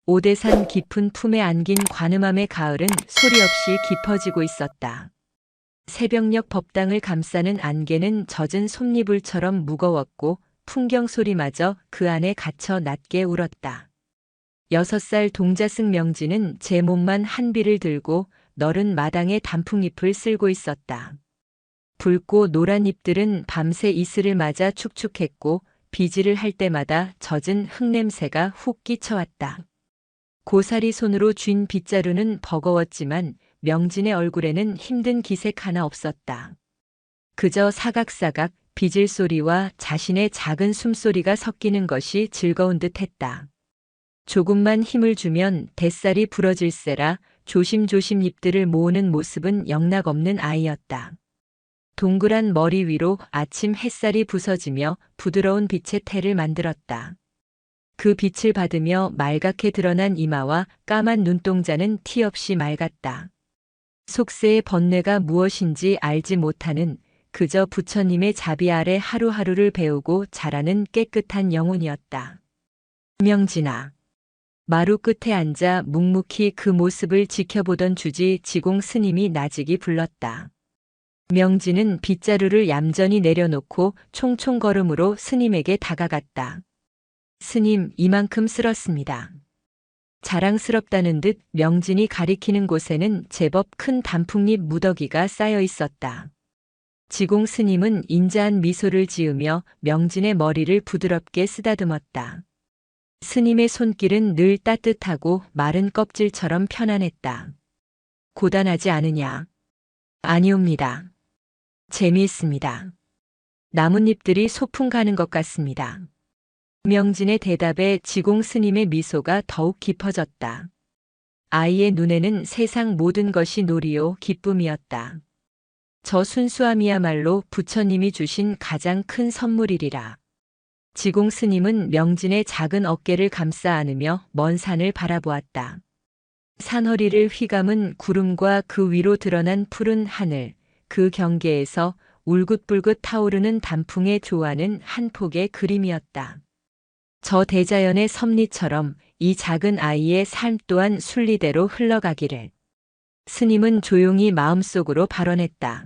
오대산 깊은 품에 안긴 관음암의 가을은 소리 없이 깊어지고 있었다. 새벽녘 법당을 감싸는 안개는 젖은 솜니불처럼 무거웠고 풍경 소리마저 그 안에 갇혀 낮게 울었다. 6살 동자승 명진은 제 몸만 한 비를 들고 너른 마당에 단풍잎을 쓸고 있었다. 붉고 노란 잎들은 밤새 이슬을 맞아 축축했고 비질을 할 때마다 젖은 흙냄새가 훅 끼쳐왔다. 고사리 손으로 쥔 빗자루는 버거웠지만 명진의 얼굴에는 힘든 기색 하나 없었다. 그저 사각사각 빗질 소리와 자신의 작은 숨소리가 섞이는 것이 즐거운 듯했다. 조금만 힘을 주면 뱃살이 부러질세라 조심조심 잎들을 모으는 모습은 영락없는 아이였다. 동그란 머리 위로 아침 햇살이 부서지며 부드러운 빛의 태를 만들었다. 그 빛을 받으며 말갛게 드러난 이마와 까만 눈동자는 티 없이 맑았다. 속세의 번뇌가 무엇인지 알지 못하는 그저 부처님의 자비 아래 하루하루를 배우고 자라는 깨끗한 영혼이었다. 명진아. 마루 끝에 앉아 묵묵히 그 모습을 지켜보던 주지 지공 스님이 나직이 불렀다. 명진은 빗자루를 얌전히 내려놓고 총총 걸음으로 스님에게 다가갔다. 스님, 이만큼 쓸었습니다. 자랑스럽다는 듯 명진이 가리키는 곳에는 제법 큰 단풍잎 무더기가 쌓여 있었다. 지공 스님은 인자한 미소를 지으며 명진의 머리를 부드럽게 쓰다듬었다. 스님의 손길은 늘 따뜻하고 마른 껍질처럼 편안했다. 고단하지 않으냐? 아니옵니다. 재미있습니다. 나뭇잎들이 소풍 가는 것 같습니다. 명진의 대답에 지공 스님의 미소가 더욱 깊어졌다. 아이의 눈에는 세상 모든 것이 놀이요 기쁨이었다. 저 순수함이야말로 부처님이 주신 가장 큰 선물이리라. 지공 스님은 명진의 작은 어깨를 감싸 안으며 먼 산을 바라보았다. 산허리를 휘감은 구름과 그 위로 드러난 푸른 하늘, 그 경계에서 울긋불긋 타오르는 단풍의 조화는 한 폭의 그림이었다. 저 대자연의 섭리처럼 이 작은 아이의 삶 또한 순리대로 흘러가기를. 스님은 조용히 마음속으로 발언했다.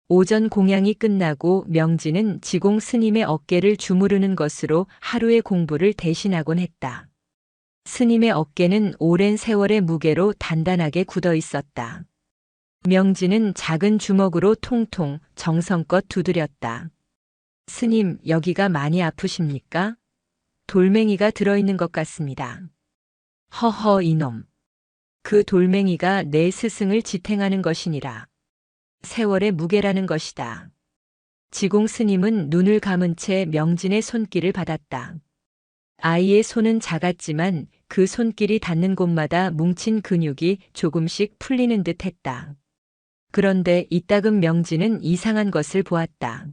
오전 공양이 끝나고 명진은 지공 스님의 어깨를 주무르는 것으로 하루의 공부를 대신하곤 했다. 스님의 어깨는 오랜 세월의 무게로 단단하게 굳어 있었다. 명진은 작은 주먹으로 통통 정성껏 두드렸다. 스님, 여기가 많이 아프십니까? 돌멩이가 들어있는 것 같습니다. 허허 이놈. 그 돌멩이가 내 스승을 지탱하는 것이니라. 세월의 무게라는 것이다. 지공 스님은 눈을 감은 채 명진의 손길을 받았다. 아이의 손은 작았지만 그 손길이 닿는 곳마다 뭉친 근육이 조금씩 풀리는 듯 했다. 그런데 이따금 명진은 이상한 것을 보았다.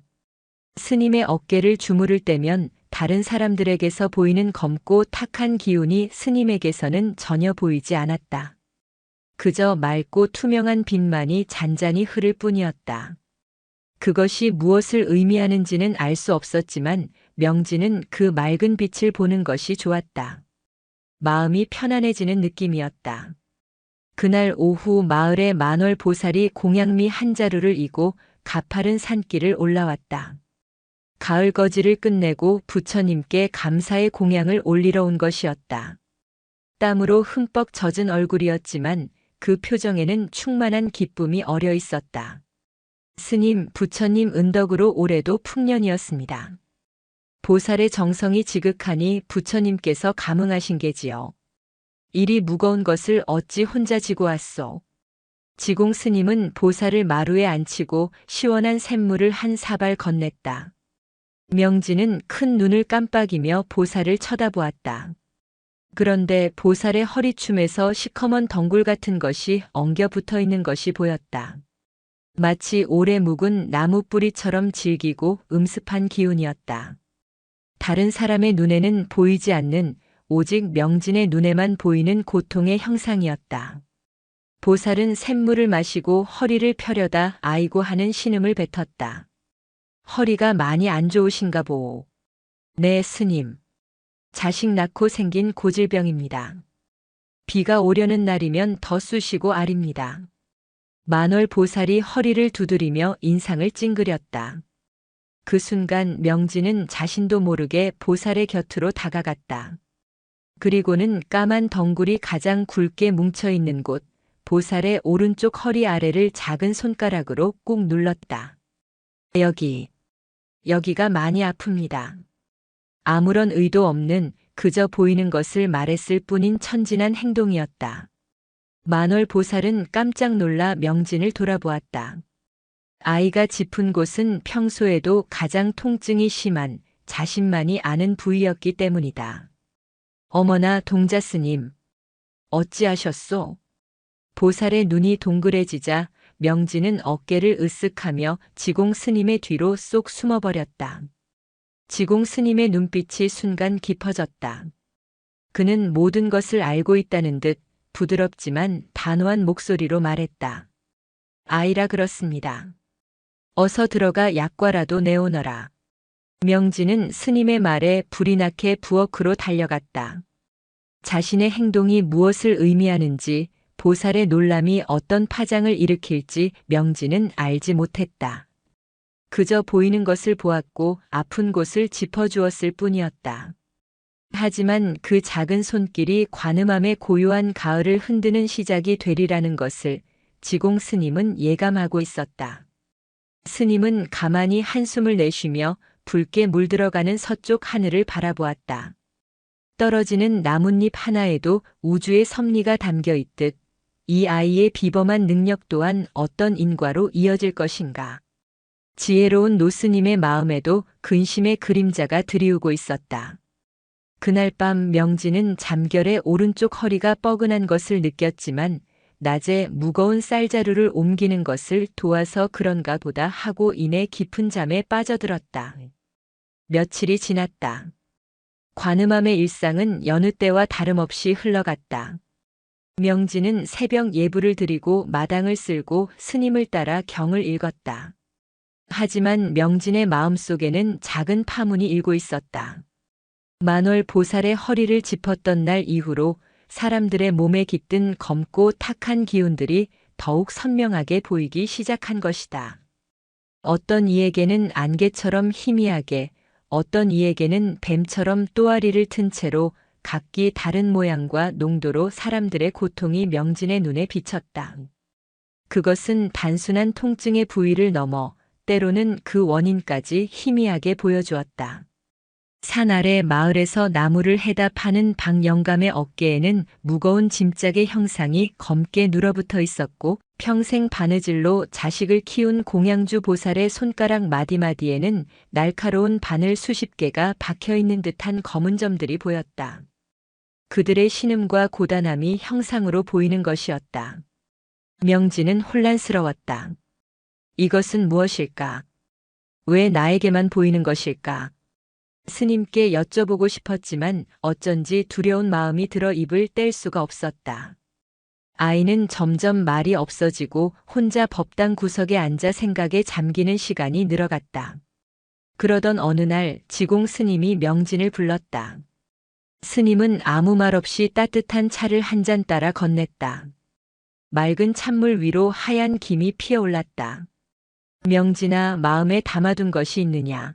스님의 어깨를 주무를 때면 다른 사람들에게서 보이는 검고 탁한 기운이 스님에게서는 전혀 보이지 않았다. 그저 맑고 투명한 빛만이 잔잔히 흐를 뿐이었다. 그것이 무엇을 의미하는지는 알 수 없었지만 명진은 그 맑은 빛을 보는 것이 좋았다. 마음이 편안해지는 느낌이었다. 그날 오후 마을의 만월 보살이 공양미 한 자루를 이고 가파른 산길을 올라왔다. 가을 거지를 끝내고 부처님께 감사의 공양을 올리러 온 것이었다. 땀으로 흠뻑 젖은 얼굴이었지만 그 표정에는 충만한 기쁨이 어려 있었다. 스님, 부처님 은덕으로 올해도 풍년이었습니다. 보살의 정성이 지극하니 부처님께서 감응하신 게지요. 이리 무거운 것을 어찌 혼자 지고 왔소? 지공 스님은 보살을 마루에 앉히고 시원한 샘물을 한 사발 건넸다. 명진은 큰 눈을 깜빡이며 보살을 쳐다보았다. 그런데 보살의 허리춤에서 시커먼 덩굴 같은 것이 엉겨 붙어 있는 것이 보였다. 마치 오래 묵은 나무 뿌리처럼 질기고 음습한 기운이었다. 다른 사람의 눈에는 보이지 않는 오직 명진의 눈에만 보이는 고통의 형상이었다. 보살은 샘물을 마시고 허리를 펴려다 아이고 하는 신음을 뱉었다. 허리가 많이 안 좋으신가 보오. 네, 스님. 자식 낳고 생긴 고질병입니다. 비가 오려는 날이면 더 쑤시고 아립니다. 만월 보살이 허리를 두드리며 인상을 찡그렸다. 그 순간 명진은 자신도 모르게 보살의 곁으로 다가갔다. 그리고는 까만 덩굴이 가장 굵게 뭉쳐있는 곳, 보살의 오른쪽 허리 아래를 작은 손가락으로 꾹 눌렀다. 여기가 많이 아픕니다. 아무런 의도 없는 그저 보이는 것을 말했을 뿐인 천진한 행동이었다. 만월 보살은 깜짝 놀라 명진을 돌아보았다. 아이가 짚은 곳은 평소에도 가장 통증이 심한 자신만이 아는 부위였기 때문이다. 어머나 동자 스님, 어찌하셨소? 보살의 눈이 동그래지자 명진은 어깨를 으쓱하며 지공 스님의 뒤로 쏙 숨어버렸다. 지공 스님의 눈빛이 순간 깊어졌다. 그는 모든 것을 알고 있다는 듯 부드럽지만 단호한 목소리로 말했다. 아이라 그렇습니다. 어서 들어가 약과라도 내오너라. 명진은 스님의 말에 불이 나게 부엌으로 달려갔다. 자신의 행동이 무엇을 의미하는지, 보살의 놀람이 어떤 파장을 일으킬지 명진은 알지 못했다. 그저 보이는 것을 보았고 아픈 곳을 짚어주었을 뿐이었다. 하지만 그 작은 손길이 관음암의 고요한 가을을 흔드는 시작이 되리라는 것을 지공 스님은 예감하고 있었다. 스님은 가만히 한숨을 내쉬며 붉게 물들어가는 서쪽 하늘을 바라보았다. 떨어지는 나뭇잎 하나에도 우주의 섭리가 담겨 있듯 이 아이의 비범한 능력 또한 어떤 인과로 이어질 것인가. 지혜로운 노스님의 마음에도 근심의 그림자가 드리우고 있었다. 그날 밤 명진은 잠결에 오른쪽 허리가 뻐근한 것을 느꼈지만 낮에 무거운 쌀자루를 옮기는 것을 도와서 그런가 보다 하고 이내 깊은 잠에 빠져들었다. 며칠이 지났다. 관음암의 일상은 여느 때와 다름없이 흘러갔다. 명진은 새벽 예불을 드리고 마당을 쓸고 스님을 따라 경을 읽었다. 하지만 명진의 마음속에는 작은 파문이 일고 있었다. 만월 보살의 허리를 짚었던 날 이후로 사람들의 몸에 깃든 검고 탁한 기운들이 더욱 선명하게 보이기 시작한 것이다. 어떤 이에게는 안개처럼 희미하게, 어떤 이에게는 뱀처럼 또아리를 튼 채로 각기 다른 모양과 농도로 사람들의 고통이 명진의 눈에 비쳤다. 그것은 단순한 통증의 부위를 넘어 때로는 그 원인까지 희미하게 보여주었다. 산 아래 마을에서 나무를 해다 파는 박영감의 어깨에는 무거운 짐짝의 형상이 검게 눌어붙어 있었고 평생 바느질로 자식을 키운 공양주 보살의 손가락 마디마디에는 날카로운 바늘 수십 개가 박혀있는 듯한 검은 점들이 보였다. 그들의 신음과 고단함이 형상으로 보이는 것이었다. 명진은 혼란스러웠다. 이것은 무엇일까? 왜 나에게만 보이는 것일까? 스님께 여쭤보고 싶었지만 어쩐지 두려운 마음이 들어 입을 뗄 수가 없었다. 아이는 점점 말이 없어지고 혼자 법당 구석에 앉아 생각에 잠기는 시간이 늘어갔다. 그러던 어느 날 지공 스님이 명진을 불렀다. 스님은 아무 말 없이 따뜻한 차를 한 잔 따라 건넸다. 맑은 찬물 위로 하얀 김이 피어올랐다. 명진아, 마음에 담아둔 것이 있느냐?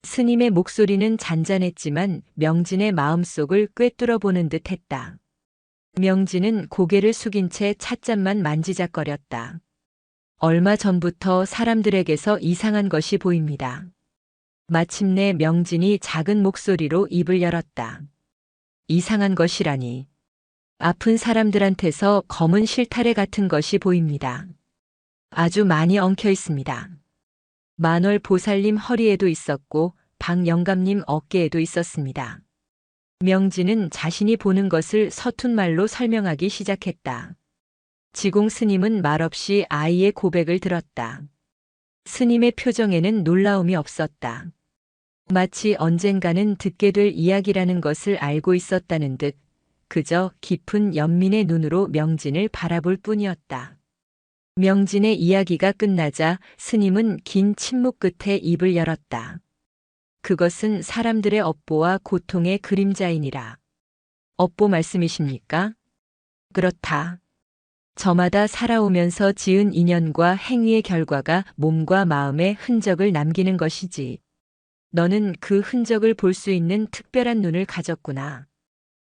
스님의 목소리는 잔잔했지만 명진의 마음속을 꿰뚫어 보는 듯 했다. 명진은 고개를 숙인 채 찻잔만 만지작거렸다. 얼마 전부터 사람들에게서 이상한 것이 보입니다. 마침내 명진이 작은 목소리로 입을 열었다. 이상한 것이라니. 아픈 사람들한테서 검은 실타래 같은 것이 보입니다. 아주 많이 엉켜 있습니다. 만월 보살님 허리에도 있었고 박영감님 어깨에도 있었습니다. 명진은 자신이 보는 것을 서툰 말로 설명하기 시작했다. 지공 스님은 말없이 아이의 고백을 들었다. 스님의 표정에는 놀라움이 없었다. 마치 언젠가는 듣게 될 이야기라는 것을 알고 있었다는 듯 그저 깊은 연민의 눈으로 명진을 바라볼 뿐이었다. 명진의 이야기가 끝나자 스님은 긴 침묵 끝에 입을 열었다. 그것은 사람들의 업보와 고통의 그림자이니라. 업보 말씀이십니까? 그렇다. 저마다 살아오면서 지은 인연과 행위의 결과가 몸과 마음에 흔적을 남기는 것이지. 너는 그 흔적을 볼 수 있는 특별한 눈을 가졌구나.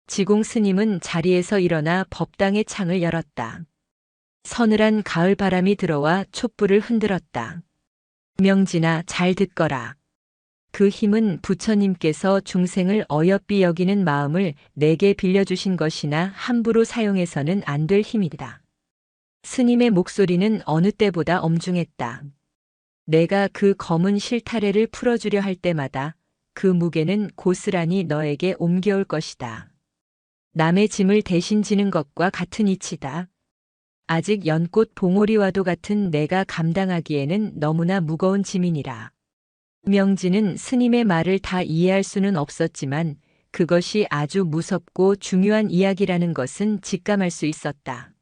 지공 스님은 자리에서 일어나 법당의 창을 열었다. 서늘한 가을 바람이 들어와 촛불을 흔들었다. 명진아, 잘 듣거라. 그 힘은 부처님께서 중생을 어여삐 여기는 마음을 내게 빌려주신 것이나 함부로 사용해서는 안 될 힘이다. 스님의 목소리는 어느 때보다 엄중했다. 내가 그 검은 실타래를 풀어주려 할 때마다 그 무게는 고스란히 너에게 옮겨올 것이다. 남의 짐을 대신 지는 것과 같은 이치다. 아직 연꽃 봉오리와도 같은 내가 감당하기에는 너무나 무거운 짐이니라. 명진은 스님의 말을 다 이해할 수는 없었지만 그것이 아주 무섭고 중요한 이야기라는 것은 직감할 수 있었다.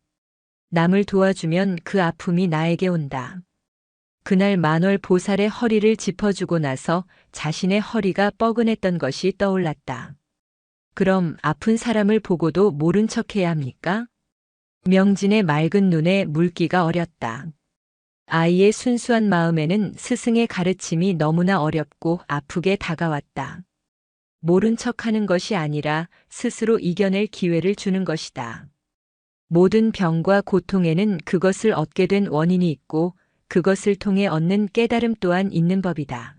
남을 도와주면 그 아픔이 나에게 온다. 그날 만월 보살의 허리를 짚어주고 나서 자신의 허리가 뻐근했던 것이 떠올랐다. 그럼 아픈 사람을 보고도 모른 척해야 합니까? 명진의 맑은 눈에 물기가 어렸다. 아이의 순수한 마음에는 스승의 가르침이 너무나 어렵고 아프게 다가왔다. 모른 척하는 것이 아니라 스스로 이겨낼 기회를 주는 것이다. 모든 병과 고통에는 그것을 얻게 된 원인이 있고 그것을 통해 얻는 깨달음 또한 있는 법이다.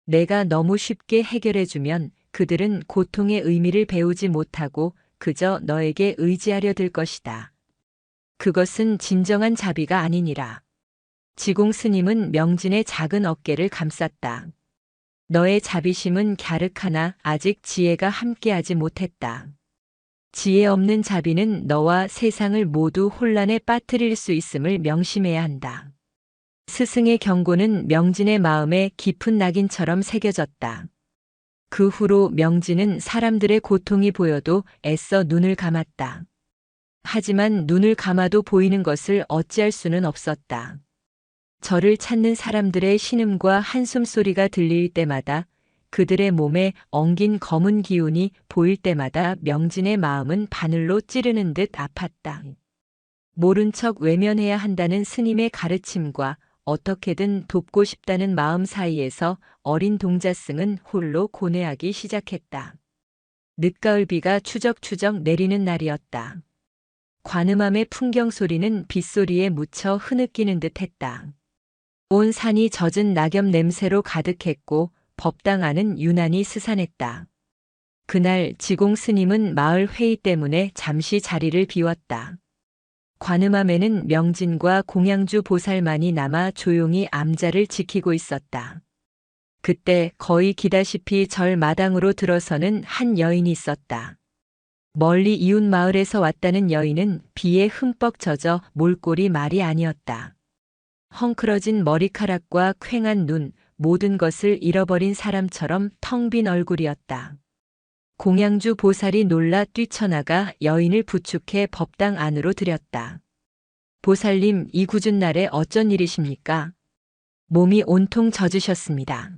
내가 너무 쉽게 해결해주면 그들은 고통의 의미를 배우지 못하고 그저 너에게 의지하려 들 것이다. 그것은 진정한 자비가 아니니라. 지공 스님은 명진의 작은 어깨를 감쌌다. 너의 자비심은 갸륵하나 아직 지혜가 함께하지 못했다. 지혜 없는 자비는 너와 세상을 모두 혼란에 빠뜨릴 수 있음을 명심해야 한다. 스승의 경고는 명진의 마음에 깊은 낙인처럼 새겨졌다. 그 후로 명진은 사람들의 고통이 보여도 애써 눈을 감았다. 하지만 눈을 감아도 보이는 것을 어찌할 수는 없었다. 저를 찾는 사람들의 신음과 한숨 소리가 들릴 때마다 그들의 몸에 엉긴 검은 기운이 보일 때마다 명진의 마음은 바늘로 찌르는 듯 아팠다. 모른 척 외면해야 한다는 스님의 가르침과 어떻게든 돕고 싶다는 마음 사이에서 어린 동자승은 홀로 고뇌하기 시작했다. 늦가을 비가 추적추적 내리는 날이었다. 관음암의 풍경 소리는 빗소리에 묻혀 흐느끼는 듯 했다. 온 산이 젖은 낙엽 냄새로 가득했고 법당 안은 유난히 스산했다. 그날 지공 스님은 마을 회의 때문에 잠시 자리를 비웠다. 관음암에는 명진과 공양주 보살만이 남아 조용히 암자를 지키고 있었다. 그때 거의 기다시피 절 마당으로 들어서는 한 여인이 있었다. 멀리 이웃 마을에서 왔다는 여인은 비에 흠뻑 젖어 몰골이 말이 아니었다. 헝클어진 머리카락과 퀭한 눈, 모든 것을 잃어버린 사람처럼 텅 빈 얼굴이었다. 공양주 보살이 놀라 뛰쳐나가 여인을 부축해 법당 안으로 들였다. 보살님, 이 궂은 날에 어쩐 일이십니까? 몸이 온통 젖으셨습니다.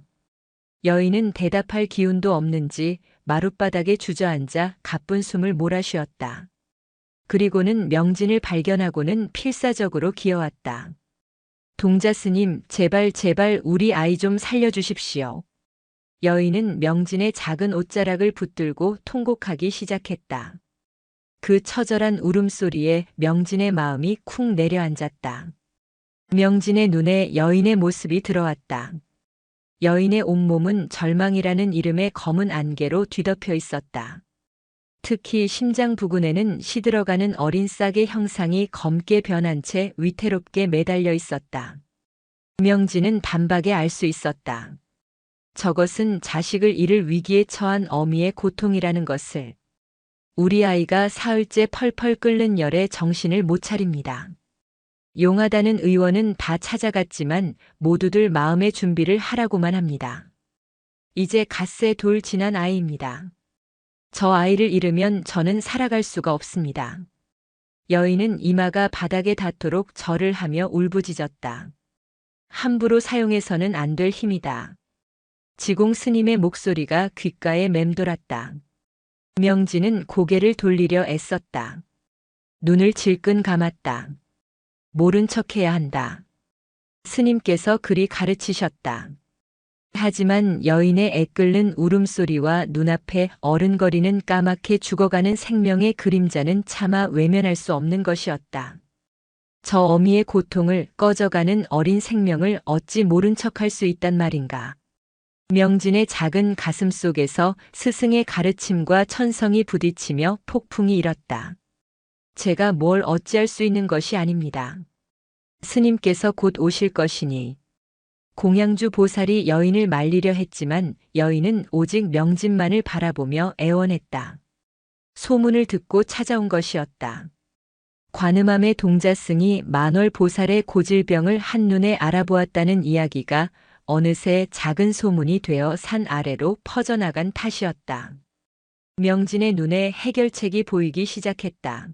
여인은 대답할 기운도 없는지 마룻바닥에 주저앉아 가쁜 숨을 몰아쉬었다. 그리고는 명진을 발견하고는 필사적으로 기어왔다. 동자스님, 제발 우리 아이 좀 살려주십시오. 여인은 명진의 작은 옷자락을 붙들고 통곡하기 시작했다. 그 처절한 울음소리에 명진의 마음이 쿵 내려앉았다. 명진의 눈에 여인의 모습이 들어왔다. 여인의 온몸은 절망이라는 이름의 검은 안개로 뒤덮여 있었다. 특히 심장 부근에는 시들어가는 어린 싹의 형상이 검게 변한 채 위태롭게 매달려 있었다. 명진은 단박에 알 수 있었다. 저것은 자식을 잃을 위기에 처한 어미의 고통이라는 것을. 우리 아이가 사흘째 펄펄 끓는 열에 정신을 못 차립니다. 용하다는 의원은 다 찾아갔지만 모두들 마음의 준비를 하라고만 합니다. 이제 갓세 돌 지난 아이입니다. 저 아이를 잃으면 저는 살아갈 수가 없습니다. 여인은 이마가 바닥에 닿도록 절을 하며 울부짖었다. 함부로 사용해서는 안 될 힘이다. 지공 스님의 목소리가 귓가에 맴돌았다. 명진은 고개를 돌리려 애썼다. 눈을 질끈 감았다. 모른 척해야 한다. 스님께서 그리 가르치셨다. 하지만 여인의 애끓는 울음소리와 눈앞에 어른거리는 까맣게 죽어가는 생명의 그림자는 차마 외면할 수 없는 것이었다. 저 어미의 고통을, 꺼져가는 어린 생명을 어찌 모른 척할 수 있단 말인가. 명진의 작은 가슴 속에서 스승의 가르침과 천성이 부딪히며 폭풍이 일었다. 제가 뭘 어찌할 수 있는 것이 아닙니다. 스님께서 곧 오실 것이니. 공양주 보살이 여인을 말리려 했지만 여인은 오직 명진만을 바라보며 애원했다. 소문을 듣고 찾아온 것이었다. 관음암의 동자승이 만월 보살의 고질병을 한눈에 알아보았다는 이야기가 어느새 작은 소문이 되어 산 아래로 퍼져나간 탓이었다. 명진의 눈에 해결책이 보이기 시작했다.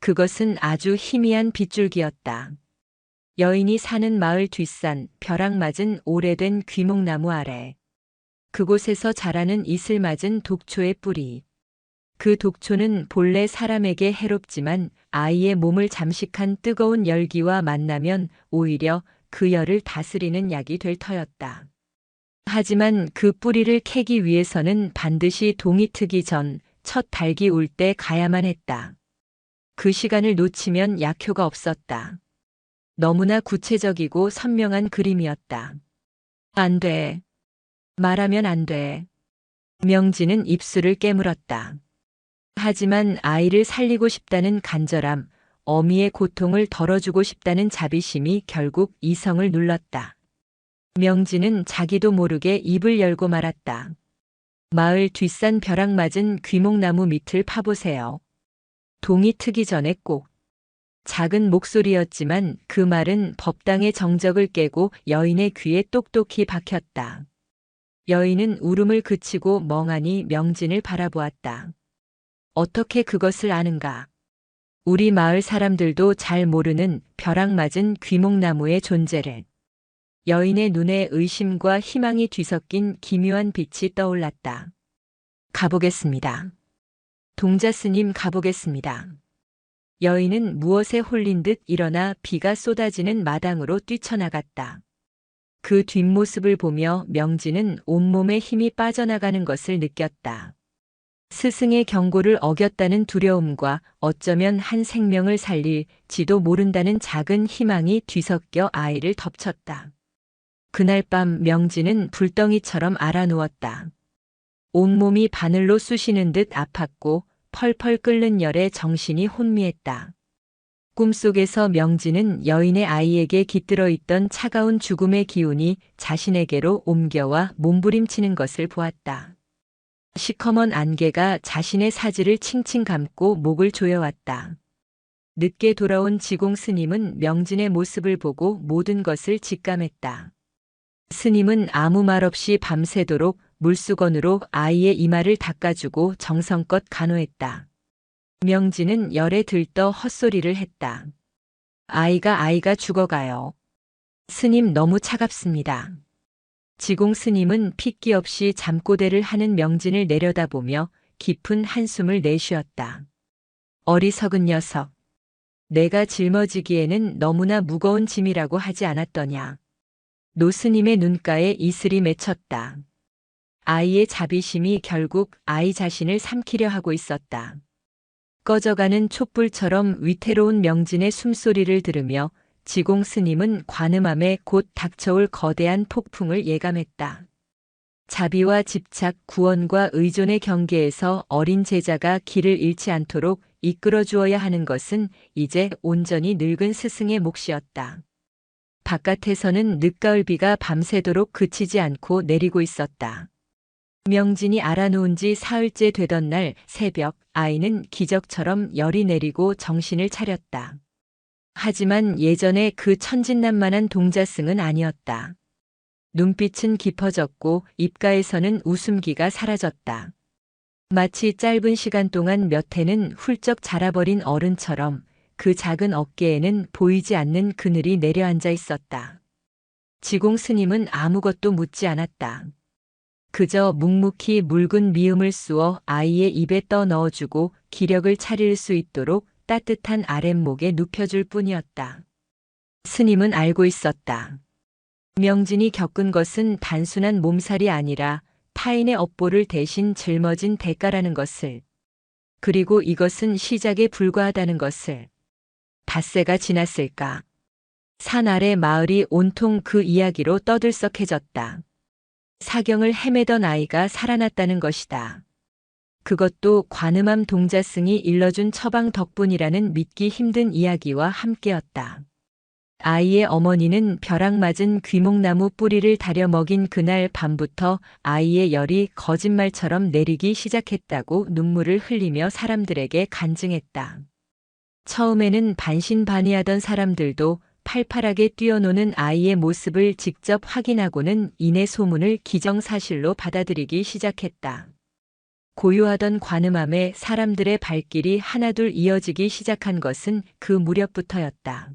그것은 아주 희미한 빗줄기였다. 여인이 사는 마을 뒷산 벼락 맞은 오래된 귀목나무 아래. 그곳에서 자라는 이슬 맞은 독초의 뿌리. 그 독초는 본래 사람에게 해롭지만 아이의 몸을 잠식한 뜨거운 열기와 만나면 오히려 그 열을 다스리는 약이 될 터였다. 하지만 그 뿌리를 캐기 위해서는 반드시 동이 트기 전 첫 달기 울 때 가야만 했다. 그 시간을 놓치면 약효가 없었다. 너무나 구체적이고 선명한 그림이었다. 안 돼. 말하면 안 돼. 명진은 입술을 깨물었다. 하지만 아이를 살리고 싶다는 간절함, 어미의 고통을 덜어주고 싶다는 자비심이 결국 이성을 눌렀다. 명진은 자기도 모르게 입을 열고 말았다. 마을 뒷산 벼락 맞은 귀목나무 밑을 파보세요. 동이 트기 전에 꼭. 작은 목소리였지만 그 말은 법당의 정적을 깨고 여인의 귀에 똑똑히 박혔다. 여인은 울음을 그치고 멍하니 명진을 바라보았다. 어떻게 그것을 아는가? 우리 마을 사람들도 잘 모르는 벼락 맞은 귀목나무의 존재를. 여인의 눈에 의심과 희망이 뒤섞인 기묘한 빛이 떠올랐다. 가보겠습니다. 동자스님 가보겠습니다. 여인은 무엇에 홀린 듯 일어나 비가 쏟아지는 마당으로 뛰쳐나갔다. 그 뒷모습을 보며 명진은 온몸에 힘이 빠져나가는 것을 느꼈다. 스승의 경고를 어겼다는 두려움과 어쩌면 한 생명을 살릴지도 모른다는 작은 희망이 뒤섞여 아이를 덮쳤다. 그날 밤 명진은 불덩이처럼 알아누웠다. 온몸이 바늘로 쑤시는 듯 아팠고 펄펄 끓는 열에 정신이 혼미했다. 꿈속에서 명진은 여인의 아이에게 깃들어 있던 차가운 죽음의 기운이 자신에게로 옮겨와 몸부림치는 것을 보았다. 시커먼 안개가 자신의 사지를 칭칭 감고 목을 조여왔다. 늦게 돌아온 지공 스님은 명진의 모습을 보고 모든 것을 직감했다. 스님은 아무 말 없이 밤새도록 물수건으로 아이의 이마를 닦아주고 정성껏 간호했다. 명진은 열에 들떠 헛소리를 했다. 아이가 죽어가요. 스님 너무 차갑습니다. 지공 스님은 핏기 없이 잠꼬대를 하는 명진을 내려다보며 깊은 한숨을 내쉬었다. 어리석은 녀석. 내가 짊어지기에는 너무나 무거운 짐이라고 하지 않았더냐. 노스님의 눈가에 이슬이 맺혔다. 아이의 자비심이 결국 아이 자신을 삼키려 하고 있었다. 꺼져가는 촛불처럼 위태로운 명진의 숨소리를 들으며 지공 스님은 관음암에 곧 닥쳐올 거대한 폭풍을 예감했다. 자비와 집착, 구원과 의존의 경계에서 어린 제자가 길을 잃지 않도록 이끌어 주어야 하는 것은 이제 온전히 늙은 스승의 몫이었다. 바깥에서는 늦가을 비가 밤새도록 그치지 않고 내리고 있었다. 명진이 알아놓은 지 사흘째 되던 날 새벽 아이는 기적처럼 열이 내리고 정신을 차렸다. 하지만 예전에 그 천진난만한 동자승은 아니었다. 눈빛은 깊어졌고 입가에서는 웃음기가 사라졌다. 마치 짧은 시간 동안 몇 해는 훌쩍 자라버린 어른처럼 그 작은 어깨에는 보이지 않는 그늘이 내려앉아 있었다. 지공 스님은 아무것도 묻지 않았다. 그저 묵묵히 묽은 미음을 쑤어 아이의 입에 떠 넣어주고 기력을 차릴 수 있도록 따뜻한 아랫목에 눕혀줄 뿐이었다. 스님은 알고 있었다. 명진이 겪은 것은 단순한 몸살이 아니라 타인의 업보를 대신 짊어진 대가라는 것을, 그리고 이것은 시작에 불과하다는 것을. 닷새가 지났을까. 산 아래 마을이 온통 그 이야기로 떠들썩해졌다. 사경을 헤매던 아이가 살아났다는 것이다. 그것도 관음암 동자승이 일러준 처방 덕분이라는 믿기 힘든 이야기와 함께였다. 아이의 어머니는 벼락 맞은 귀목나무 뿌리를 다려 먹인 그날 밤부터 아이의 열이 거짓말처럼 내리기 시작했다고 눈물을 흘리며 사람들에게 간증했다. 처음에는 반신반의하던 사람들도 팔팔하게 뛰어노는 아이의 모습을 직접 확인하고는 이내 소문을 기정사실로 받아들이기 시작했다. 고요하던 관음암에 사람들의 발길이 하나둘 이어지기 시작한 것은 그 무렵부터였다.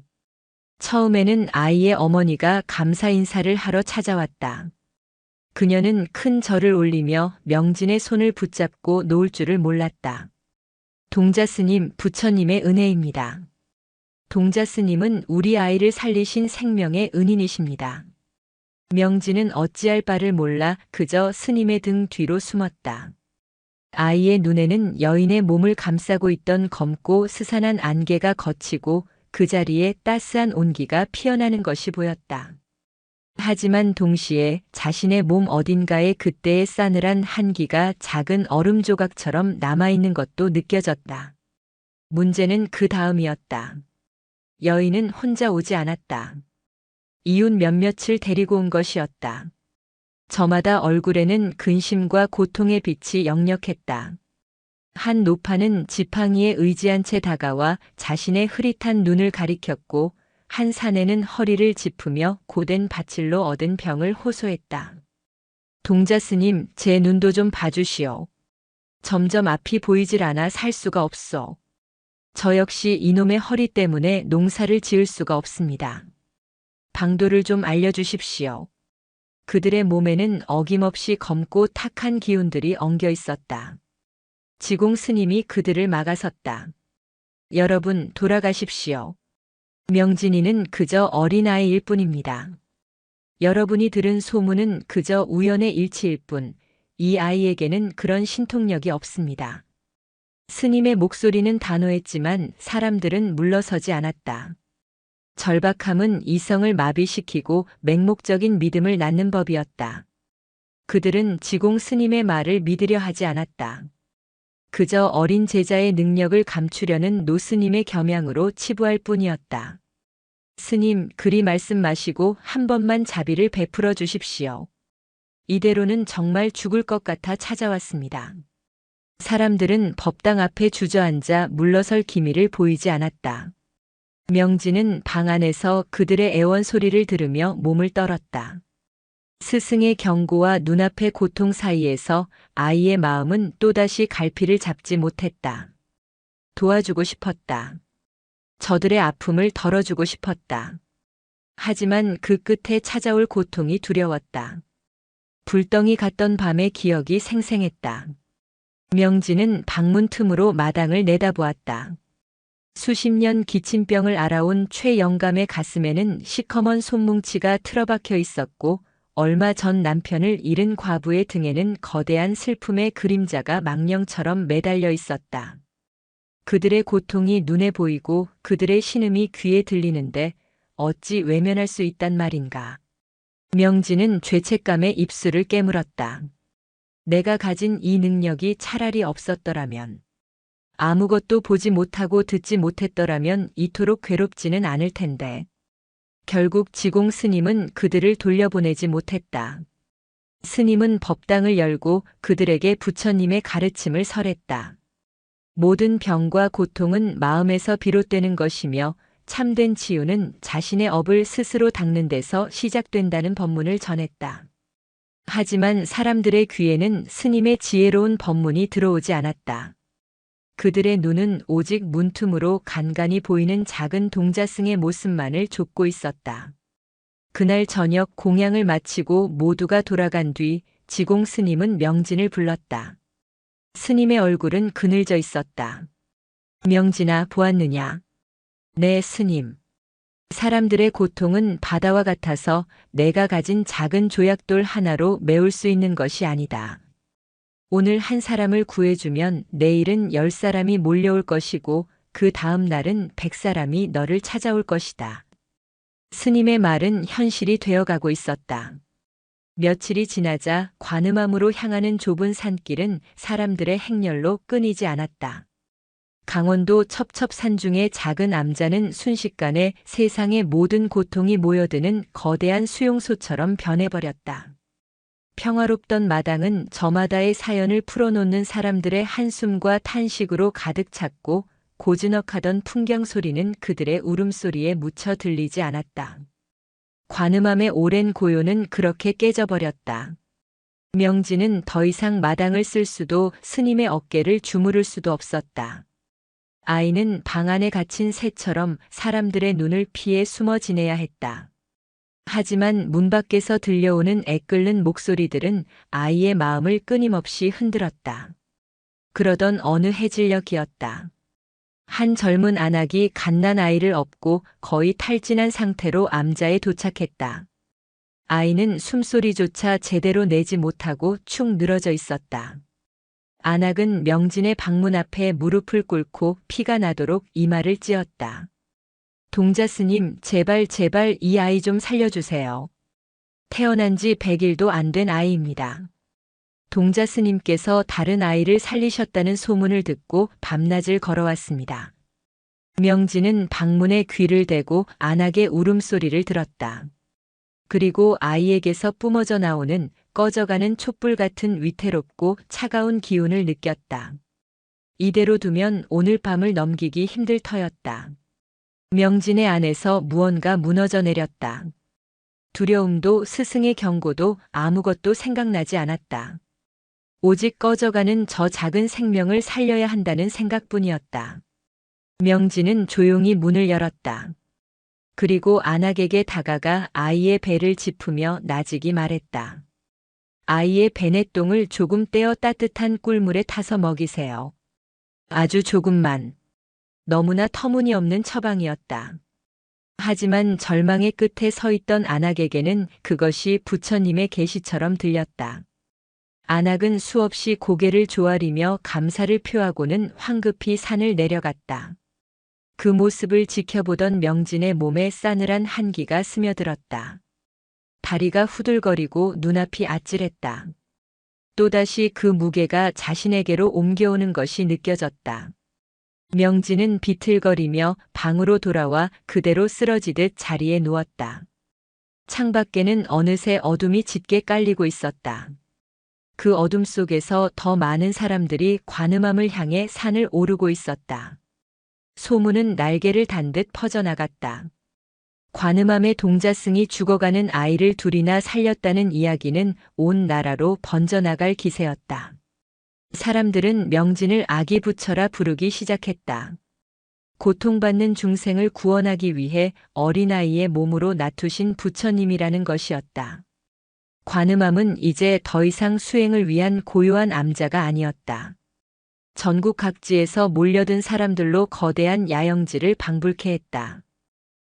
처음에는 아이의 어머니가 감사 인사를 하러 찾아왔다. 그녀는 큰 절을 올리며 명진의 손을 붙잡고 놓을 줄을 몰랐다. 동자스님, 부처님의 은혜입니다. 동자스님은 우리 아이를 살리신 생명의 은인이십니다. 명진은 어찌할 바를 몰라 그저 스님의 등 뒤로 숨었다. 아이의 눈에는 여인의 몸을 감싸고 있던 검고 스산한 안개가 걷히고 그 자리에 따스한 온기가 피어나는 것이 보였다. 하지만 동시에 자신의 몸 어딘가에 그때의 싸늘한 한기가 작은 얼음 조각처럼 남아있는 것도 느껴졌다. 문제는 그 다음이었다. 여인은 혼자 오지 않았다. 이웃 몇몇을 데리고 온 것이었다. 저마다 얼굴에는 근심과 고통의 빛이 역력했다. 한 노파는 지팡이에 의지한 채 다가와 자신의 흐릿한 눈을 가리켰고 한 사내는 허리를 짚으며 고된 바칠로 얻은 병을 호소했다. 동자스님, 제 눈도 좀 봐주시오. 점점 앞이 보이질 않아 살 수가 없어. 저 역시 이놈의 허리 때문에 농사를 지을 수가 없습니다. 방도를 좀 알려주십시오. 그들의 몸에는 어김없이 검고 탁한 기운들이 엉겨 있었다. 지공 스님이 그들을 막아섰다. 여러분, 돌아가십시오. 명진이는 그저 어린아이일 뿐입니다. 여러분이 들은 소문은 그저 우연의 일치일 뿐, 이 아이에게는 그런 신통력이 없습니다. 스님의 목소리는 단호했지만 사람들은 물러서지 않았다. 절박함은 이성을 마비시키고 맹목적인 믿음을 낳는 법이었다. 그들은 지공 스님의 말을 믿으려 하지 않았다. 그저 어린 제자의 능력을 감추려는 노스님의 겸양으로 치부할 뿐이었다. 스님, 그리 말씀 마시고 한 번만 자비를 베풀어 주십시오. 이대로는 정말 죽을 것 같아 찾아왔습니다. 사람들은 법당 앞에 주저앉아 물러설 기미를 보이지 않았다. 명진은 방 안에서 그들의 애원 소리를 들으며 몸을 떨었다. 스승의 경고와 눈앞의 고통 사이에서 아이의 마음은 또다시 갈피를 잡지 못했다. 도와주고 싶었다. 저들의 아픔을 덜어주고 싶었다. 하지만 그 끝에 찾아올 고통이 두려웠다. 불덩이 같던 밤의 기억이 생생했다. 명진은 방문 틈으로 마당을 내다보았다. 수십 년 기침병을 알아온 최영감의 가슴에는 시커먼 손뭉치가 틀어박혀 있었고 얼마 전 남편을 잃은 과부의 등에는 거대한 슬픔의 그림자가 망령처럼 매달려 있었다. 그들의 고통이 눈에 보이고 그들의 신음이 귀에 들리는데 어찌 외면할 수 있단 말인가. 명진은 죄책감에 입술을 깨물었다. 내가 가진 이 능력이 차라리 없었더라면, 아무것도 보지 못하고 듣지 못했더라면 이토록 괴롭지는 않을 텐데. 결국 지공 스님은 그들을 돌려보내지 못했다. 스님은 법당을 열고 그들에게 부처님의 가르침을 설했다. 모든 병과 고통은 마음에서 비롯되는 것이며 참된 치유는 자신의 업을 스스로 닦는 데서 시작된다는 법문을 전했다. 하지만 사람들의 귀에는 스님의 지혜로운 법문이 들어오지 않았다. 그들의 눈은 오직 문틈으로 간간히 보이는 작은 동자승의 모습만을 좇고 있었다. 그날 저녁 공양을 마치고 모두가 돌아간 뒤 지공 스님은 명진을 불렀다. 스님의 얼굴은 그늘져 있었다. 명진아, 보았느냐? 네, 스님. 사람들의 고통은 바다와 같아서 내가 가진 작은 조약돌 하나로 메울 수 있는 것이 아니다. 오늘 한 사람을 구해주면 내일은 10사람이 몰려올 것이고 그 다음 날은 100사람이 너를 찾아올 것이다. 스님의 말은 현실이 되어가고 있었다. 며칠이 지나자 관음암으로 향하는 좁은 산길은 사람들의 행렬로 끊이지 않았다. 강원도 첩첩산 중의 작은 암자는 순식간에 세상의 모든 고통이 모여드는 거대한 수용소처럼 변해버렸다. 평화롭던 마당은 저마다의 사연을 풀어놓는 사람들의 한숨과 탄식으로 가득 찼고 고즈넉하던 풍경 소리는 그들의 울음소리에 묻혀 들리지 않았다. 관음암의 오랜 고요는 그렇게 깨져버렸다. 명진은 더 이상 마당을 쓸 수도 스님의 어깨를 주무를 수도 없었다. 아이는 방 안에 갇힌 새처럼 사람들의 눈을 피해 숨어 지내야 했다. 하지만 문 밖에서 들려오는 애끓는 목소리들은 아이의 마음을 끊임없이 흔들었다. 그러던 어느 해질녘이었다. 한 젊은 안악이 갓난 아이를 업고 거의 탈진한 상태로 암자에 도착했다. 아이는 숨소리조차 제대로 내지 못하고 축 늘어져 있었다. 안악은 명진의 방문 앞에 무릎을 꿇고 피가 나도록 이마를 찧었다. 동자 스님, 제발 이 아이 좀 살려주세요. 태어난 지 100일도 안 된 아이입니다. 동자 스님께서 다른 아이를 살리셨다는 소문을 듣고 밤낮을 걸어왔습니다. 명진은 방문에 귀를 대고 안악의 울음소리를 들었다. 그리고 아이에게서 뿜어져 나오는 꺼져가는 촛불 같은 위태롭고 차가운 기운을 느꼈다. 이대로 두면 오늘 밤을 넘기기 힘들 터였다. 명진의 안에서 무언가 무너져 내렸다. 두려움도 스승의 경고도 아무것도 생각나지 않았다. 오직 꺼져가는 저 작은 생명을 살려야 한다는 생각뿐이었다. 명진은 조용히 문을 열었다. 그리고 안악에게 다가가 아이의 배를 짚으며 나직이 말했다. 아이의 배냇똥을 조금 떼어 따뜻한 꿀물에 타서 먹이세요. 아주 조금만. 너무나 터무니없는 처방이었다. 하지만 절망의 끝에 서 있던 안악에게는 그것이 부처님의 계시처럼 들렸다. 안악은 수없이 고개를 조아리며 감사를 표하고는 황급히 산을 내려갔다. 그 모습을 지켜보던 명진의 몸에 싸늘한 한기가 스며들었다. 다리가 후들거리고 눈앞이 아찔했다. 또다시 그 무게가 자신에게로 옮겨오는 것이 느껴졌다. 명진은 비틀거리며 방으로 돌아와 그대로 쓰러지듯 자리에 누웠다. 창밖에는 어느새 어둠이 짙게 깔리고 있었다. 그 어둠 속에서 더 많은 사람들이 관음암을 향해 산을 오르고 있었다. 소문은 날개를 단 듯 퍼져나갔다. 관음암의 동자승이 죽어가는 아이를 둘이나 살렸다는 이야기는 온 나라로 번져나갈 기세였다. 사람들은 명진을 아기 부처라 부르기 시작했다. 고통받는 중생을 구원하기 위해 어린아이의 몸으로 나투신 부처님이라는 것이었다. 관음암은 이제 더 이상 수행을 위한 고요한 암자가 아니었다. 전국 각지에서 몰려든 사람들로 거대한 야영지를 방불케 했다.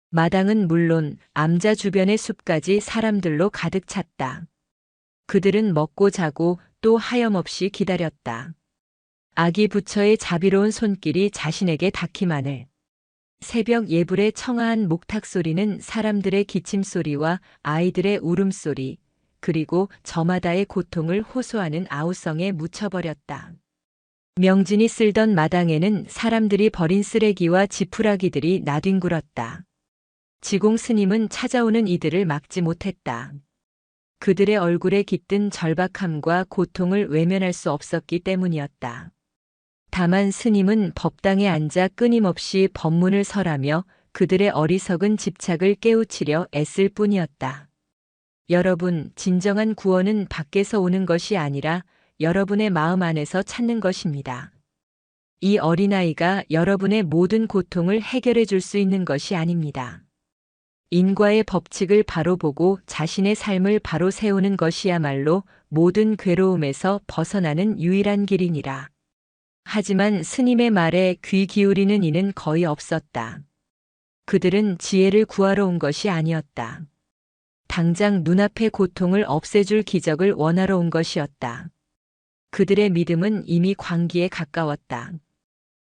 마당은 물론 암자 주변의 숲까지 사람들로 가득 찼다. 그들은 먹고 자고 또 하염없이 기다렸다. 아기 부처의 자비로운 손길이 자신에게 닿기만을. 새벽 예불의 청아한 목탁 소리는 사람들의 기침 소리와 아이들의 울음소리, 그리고 저마다의 고통을 호소하는 아우성에 묻혀버렸다. 명진이 쓸던 마당에는 사람들이 버린 쓰레기와 지푸라기들이 나뒹굴었다. 지공 스님은 찾아오는 이들을 막지 못했다. 그들의 얼굴에 깃든 절박함과 고통을 외면할 수 없었기 때문이었다. 다만 스님은 법당에 앉아 끊임없이 법문을 설하며 그들의 어리석은 집착을 깨우치려 애쓸 뿐이었다. 여러분, 진정한 구원은 밖에서 오는 것이 아니라 여러분의 마음 안에서 찾는 것입니다. 이 어린아이가 여러분의 모든 고통을 해결해 줄 수 있는 것이 아닙니다. 인과의 법칙을 바로 보고 자신의 삶을 바로 세우는 것이야말로 모든 괴로움에서 벗어나는 유일한 길이니라. 하지만 스님의 말에 귀 기울이는 이는 거의 없었다. 그들은 지혜를 구하러 온 것이 아니었다. 당장 눈앞의 고통을 없애줄 기적을 원하러 온 것이었다. 그들의 믿음은 이미 광기에 가까웠다.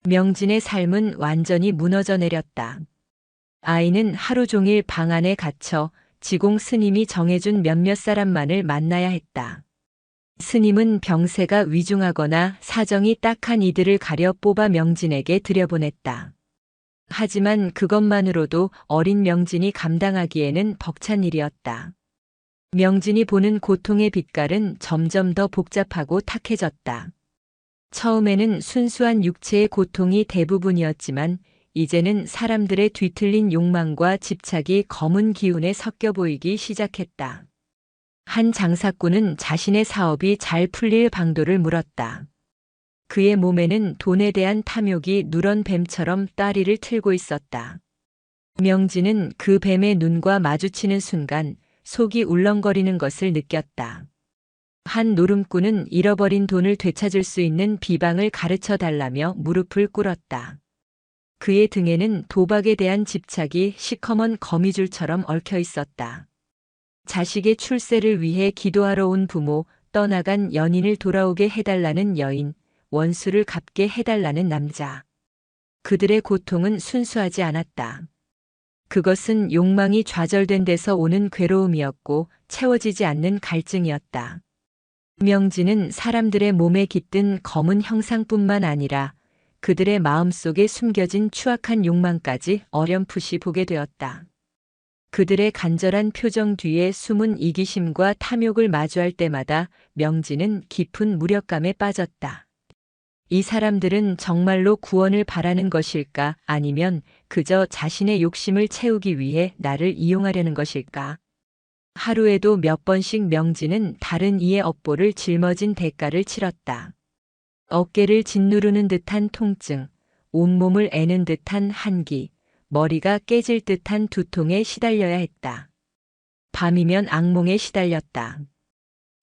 명진의 삶은 완전히 무너져 내렸다. 아이는 하루 종일 방 안에 갇혀 지공 스님이 정해준 몇몇 사람만을 만나야 했다. 스님은 병세가 위중하거나 사정이 딱한 이들을 가려 뽑아 명진에게 들여보냈다. 하지만 그것만으로도 어린 명진이 감당하기에는 벅찬 일이었다. 명진이 보는 고통의 빛깔은 점점 더 복잡하고 탁해졌다. 처음에는 순수한 육체의 고통이 대부분이었지만 이제는 사람들의 뒤틀린 욕망과 집착이 검은 기운에 섞여 보이기 시작했다. 한 장사꾼은 자신의 사업이 잘 풀릴 방도를 물었다. 그의 몸에는 돈에 대한 탐욕이 누런 뱀처럼 따리를 틀고 있었다. 명진은 그 뱀의 눈과 마주치는 순간 속이 울렁거리는 것을 느꼈다. 한 노름꾼은 잃어버린 돈을 되찾을 수 있는 비방을 가르쳐 달라며 무릎을 꿇었다. 그의 등에는 도박에 대한 집착이 시커먼 거미줄처럼 얽혀 있었다. 자식의 출세를 위해 기도하러 온 부모, 떠나간 연인을 돌아오게 해달라는 여인, 원수를 갚게 해달라는 남자. 그들의 고통은 순수하지 않았다. 그것은 욕망이 좌절된 데서 오는 괴로움이었고 채워지지 않는 갈증이었다. 명진은 사람들의 몸에 깃든 검은 형상뿐만 아니라 그들의 마음속에 숨겨진 추악한 욕망까지 어렴풋이 보게 되었다. 그들의 간절한 표정 뒤에 숨은 이기심과 탐욕을 마주할 때마다 명진은 깊은 무력감에 빠졌다. 이 사람들은 정말로 구원을 바라는 것일까? 아니면 그저 자신의 욕심을 채우기 위해 나를 이용하려는 것일까? 하루에도 몇 번씩 명진은 다른 이의 업보를 짊어진 대가를 치렀다. 어깨를 짓누르는 듯한 통증, 온몸을 애는 듯한 한기, 머리가 깨질 듯한 두통에 시달려야 했다. 밤이면 악몽에 시달렸다.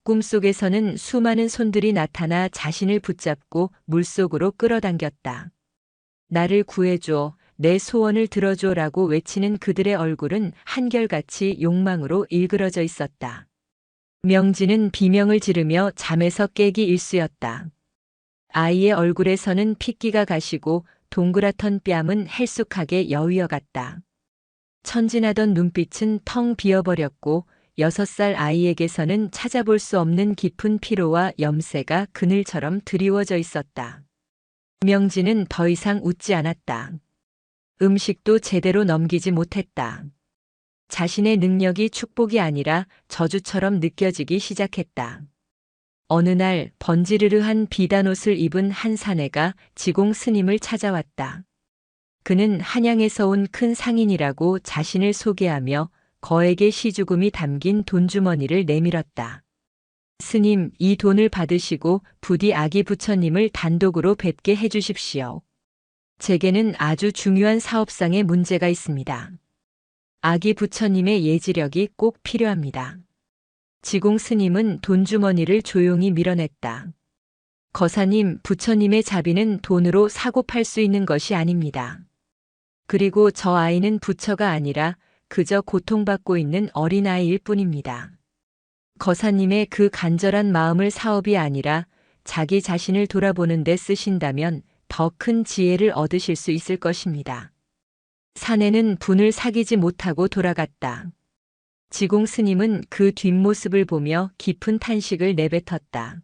꿈속에서는 수많은 손들이 나타나 자신을 붙잡고 물속으로 끌어당겼다. 나를 구해줘, 내 소원을 들어줘라고 외치는 그들의 얼굴은 한결같이 욕망으로 일그러져 있었다. 명진은 비명을 지르며 잠에서 깨기 일쑤였다. 아이의 얼굴에서는 핏기가 가시고 동그랗던 뺨은 헬쑥하게 여위어갔다. 천진하던 눈빛은 텅 비어버렸고 6살 아이에게서는 찾아볼 수 없는 깊은 피로와 염세가 그늘처럼 드리워져 있었다. 명진은 더 이상 웃지 않았다. 음식도 제대로 넘기지 못했다. 자신의 능력이 축복이 아니라 저주처럼 느껴지기 시작했다. 어느 날 번지르르한 비단옷을 입은 한 사내가 지공 스님을 찾아왔다. 그는 한양에서 온 큰 상인이라고 자신을 소개하며 거액의 시주금이 담긴 돈주머니를 내밀었다. 스님, 이 돈을 받으시고 부디 아기 부처님을 단독으로 뵙게 해주십시오. 제게는 아주 중요한 사업상의 문제가 있습니다. 아기 부처님의 예지력이 꼭 필요합니다. 지공 스님은 돈주머니를 조용히 밀어냈다. 거사님, 부처님의 자비는 돈으로 사고 팔 수 있는 것이 아닙니다. 그리고 저 아이는 부처가 아니라 그저 고통받고 있는 어린아이일 뿐입니다. 거사님의 그 간절한 마음을 사업이 아니라 자기 자신을 돌아보는 데 쓰신다면 더 큰 지혜를 얻으실 수 있을 것입니다. 사내는 분을 사귀지 못하고 돌아갔다. 지공 스님은 그 뒷모습을 보며 깊은 탄식을 내뱉었다.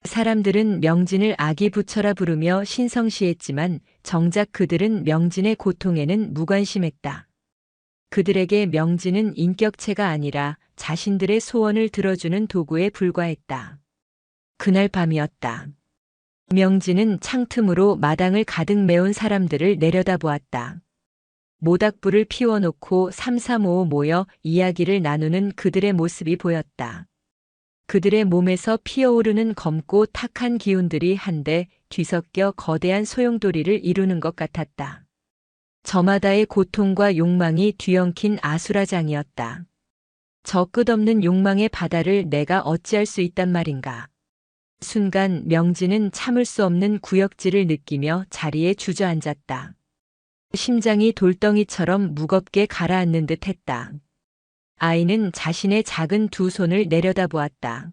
사람들은 명진을 아기 부처라 부르며 신성시했지만 정작 그들은 명진의 고통에는 무관심했다. 그들에게 명진은 인격체가 아니라 자신들의 소원을 들어주는 도구에 불과했다. 그날 밤이었다. 명진은 창틈으로 마당을 가득 메운 사람들을 내려다보았다. 모닥불을 피워놓고 삼삼오오 모여 이야기를 나누는 그들의 모습이 보였다. 그들의 몸에서 피어오르는 검고 탁한 기운들이 한데 뒤섞여 거대한 소용돌이를 이루는 것 같았다. 저마다의 고통과 욕망이 뒤엉킨 아수라장이었다. 저 끝없는 욕망의 바다를 내가 어찌할 수 있단 말인가. 순간 명진은 참을 수 없는 구역질을 느끼며 자리에 주저앉았다. 심장이 돌덩이처럼 무겁게 가라앉는 듯 했다. 아이는 자신의 작은 두 손을 내려다보았다.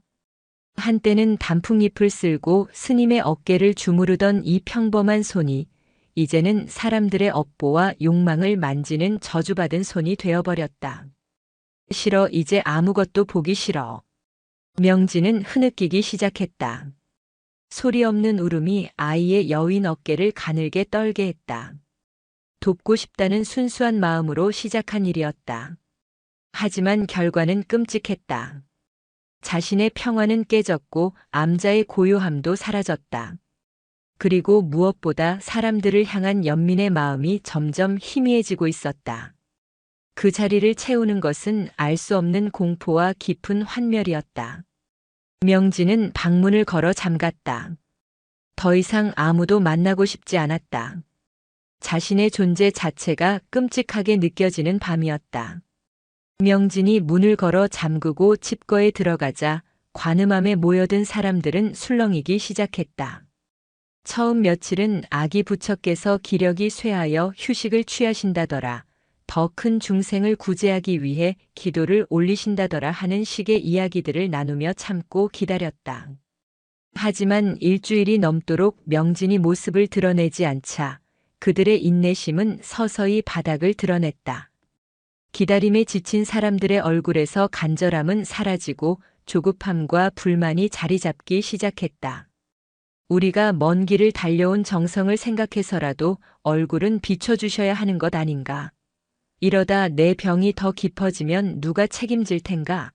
한때는 단풍잎을 쓸고 스님의 어깨를 주무르던 이 평범한 손이 이제는 사람들의 업보와 욕망을 만지는 저주받은 손이 되어버렸다. 싫어, 이제 아무것도 보기 싫어. 명진은 흐느끼기 시작했다. 소리 없는 울음이 아이의 여윈 어깨를 가늘게 떨게 했다. 돕고 싶다는 순수한 마음으로 시작한 일이었다. 하지만 결과는 끔찍했다. 자신의 평화는 깨졌고 암자의 고요함도 사라졌다. 그리고 무엇보다 사람들을 향한 연민의 마음이 점점 희미해지고 있었다. 그 자리를 채우는 것은 알 수 없는 공포와 깊은 환멸이었다. 명진은 방문을 걸어 잠갔다. 더 이상 아무도 만나고 싶지 않았다. 자신의 존재 자체가 끔찍하게 느껴지는 밤이었다. 명진이 문을 걸어 잠그고 칩거에 들어가자 관음함에 모여든 사람들은 술렁이기 시작했다. 처음 며칠은 아기 부처께서 기력이 쇠하여 휴식을 취하신다더라. 더 큰 중생을 구제하기 위해 기도를 올리신다더라 하는 식의 이야기들을 나누며 참고 기다렸다. 하지만 일주일이 넘도록 명진이 모습을 드러내지 않자 그들의 인내심은 서서히 바닥을 드러냈다. 기다림에 지친 사람들의 얼굴에서 간절함은 사라지고 조급함과 불만이 자리 잡기 시작했다. 우리가 먼 길을 달려온 정성을 생각해서라도 얼굴은 비춰주셔야 하는 것 아닌가. 이러다 내 병이 더 깊어지면 누가 책임질 텐가?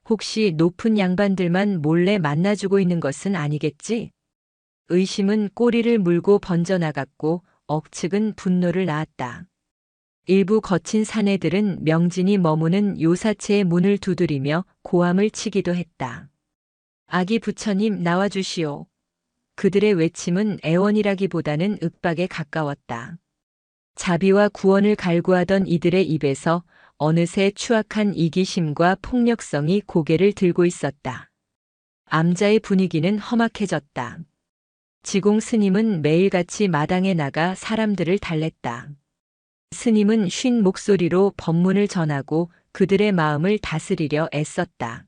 혹시 높은 양반들만 몰래 만나주고 있는 것은 아니겠지? 의심은 꼬리를 물고 번져나갔고 억측은 분노를 낳았다. 일부 거친 사내들은 명진이 머무는 요사체의 문을 두드리며 고함을 치기도 했다. 아기 부처님 나와주시오. 그들의 외침은 애원이라기보다는 윽박에 가까웠다. 자비와 구원을 갈구하던 이들의 입에서 어느새 추악한 이기심과 폭력성이 고개를 들고 있었다. 암자의 분위기는 험악해졌다. 지공 스님은 매일같이 마당에 나가 사람들을 달랬다. 스님은 쉰 목소리로 법문을 전하고 그들의 마음을 다스리려 애썼다.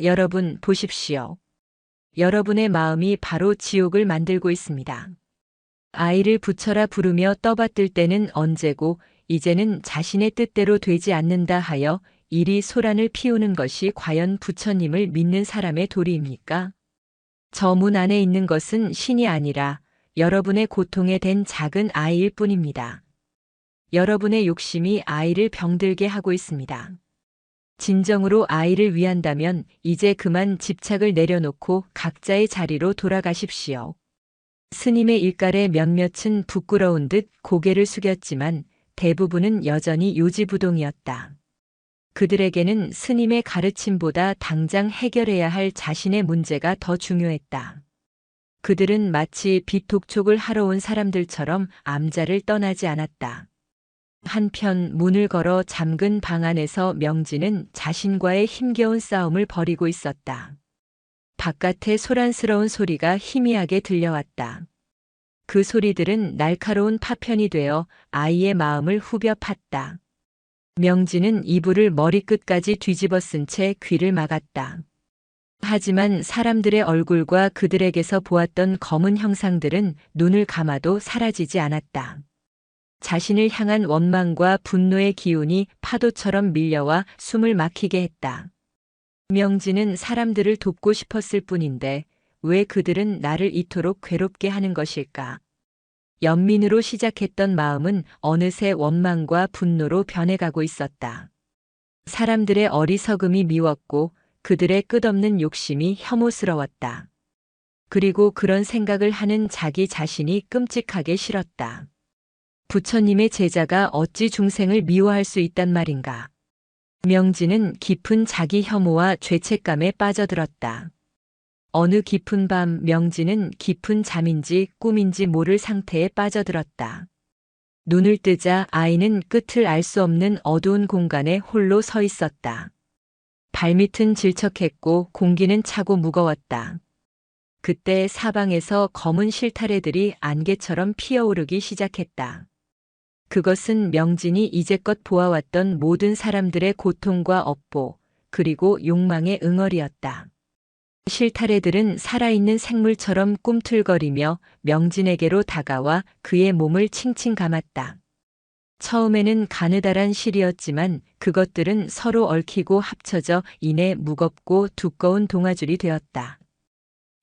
여러분 보십시오. 여러분의 마음이 바로 지옥을 만들고 있습니다. 아이를 부처라 부르며 떠받들 때는 언제고 이제는 자신의 뜻대로 되지 않는다 하여 이리 소란을 피우는 것이 과연 부처님을 믿는 사람의 도리입니까? 저 문 안에 있는 것은 신이 아니라 여러분의 고통에 댄 작은 아이일 뿐입니다. 여러분의 욕심이 아이를 병들게 하고 있습니다. 진정으로 아이를 위한다면 이제 그만 집착을 내려놓고 각자의 자리로 돌아가십시오. 스님의 일갈에 몇몇은 부끄러운 듯 고개를 숙였지만 대부분은 여전히 요지부동이었다. 그들에게는 스님의 가르침보다 당장 해결해야 할 자신의 문제가 더 중요했다. 그들은 마치 비톡촉을 하러 온 사람들처럼 암자를 떠나지 않았다. 한편 문을 걸어 잠근 방 안에서 명진은 자신과의 힘겨운 싸움을 벌이고 있었다. 바깥에 소란스러운 소리가 희미하게 들려왔다. 그 소리들은 날카로운 파편이 되어 아이의 마음을 후벼 팠다. 명진은 이불을 머리끝까지 뒤집어 쓴 채 귀를 막았다. 하지만 사람들의 얼굴과 그들에게서 보았던 검은 형상들은 눈을 감아도 사라지지 않았다. 자신을 향한 원망과 분노의 기운이 파도처럼 밀려와 숨을 막히게 했다. 명진은 사람들을 돕고 싶었을 뿐인데 왜 그들은 나를 이토록 괴롭게 하는 것일까? 연민으로 시작했던 마음은 어느새 원망과 분노로 변해가고 있었다. 사람들의 어리석음이 미웠고 그들의 끝없는 욕심이 혐오스러웠다. 그리고 그런 생각을 하는 자기 자신이 끔찍하게 싫었다. 부처님의 제자가 어찌 중생을 미워할 수 있단 말인가? 명진은 깊은 자기 혐오와 죄책감에 빠져들었다. 어느 깊은 밤 명진은 깊은 잠인지 꿈인지 모를 상태에 빠져들었다. 눈을 뜨자 아이는 끝을 알 수 없는 어두운 공간에 홀로 서 있었다. 발밑은 질척했고 공기는 차고 무거웠다. 그때 사방에서 검은 실타래들이 안개처럼 피어오르기 시작했다. 그것은 명진이 이제껏 보아왔던 모든 사람들의 고통과 업보, 그리고 욕망의 응어리였다. 실타래들은 살아있는 생물처럼 꿈틀거리며 명진에게로 다가와 그의 몸을 칭칭 감았다. 처음에는 가느다란 실이었지만 그것들은 서로 얽히고 합쳐져 이내 무겁고 두꺼운 동아줄이 되었다.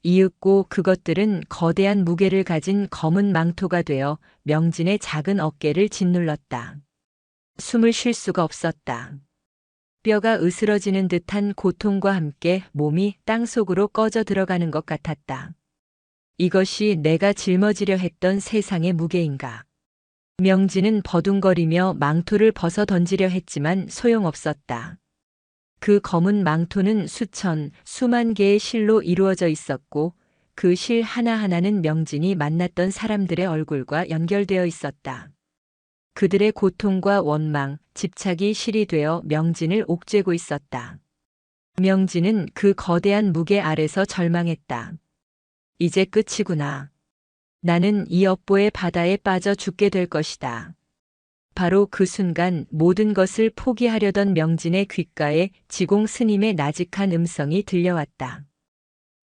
이윽고 그것들은 거대한 무게를 가진 검은 망토가 되어 명진의 작은 어깨를 짓눌렀다. 숨을 쉴 수가 없었다. 뼈가 으스러지는 듯한 고통과 함께 몸이 땅속으로 꺼져 들어가는 것 같았다. 이것이 내가 짊어지려 했던 세상의 무게인가. 명진은 버둥거리며 망토를 벗어 던지려 했지만 소용없었다. 그 검은 망토는 수만 개의 실로 이루어져 있었고 그 실 하나하나는 명진이 만났던 사람들의 얼굴과 연결되어 있었다. 그들의 고통과 원망, 집착이 실이 되어 명진을 옥죄고 있었다. 명진은 그 거대한 무게 아래서 절망했다. 이제 끝이구나. 나는 이 업보의 바다에 빠져 죽게 될 것이다. 바로 그 순간 모든 것을 포기하려던 명진의 귓가에 지공 스님의 나직한 음성이 들려왔다.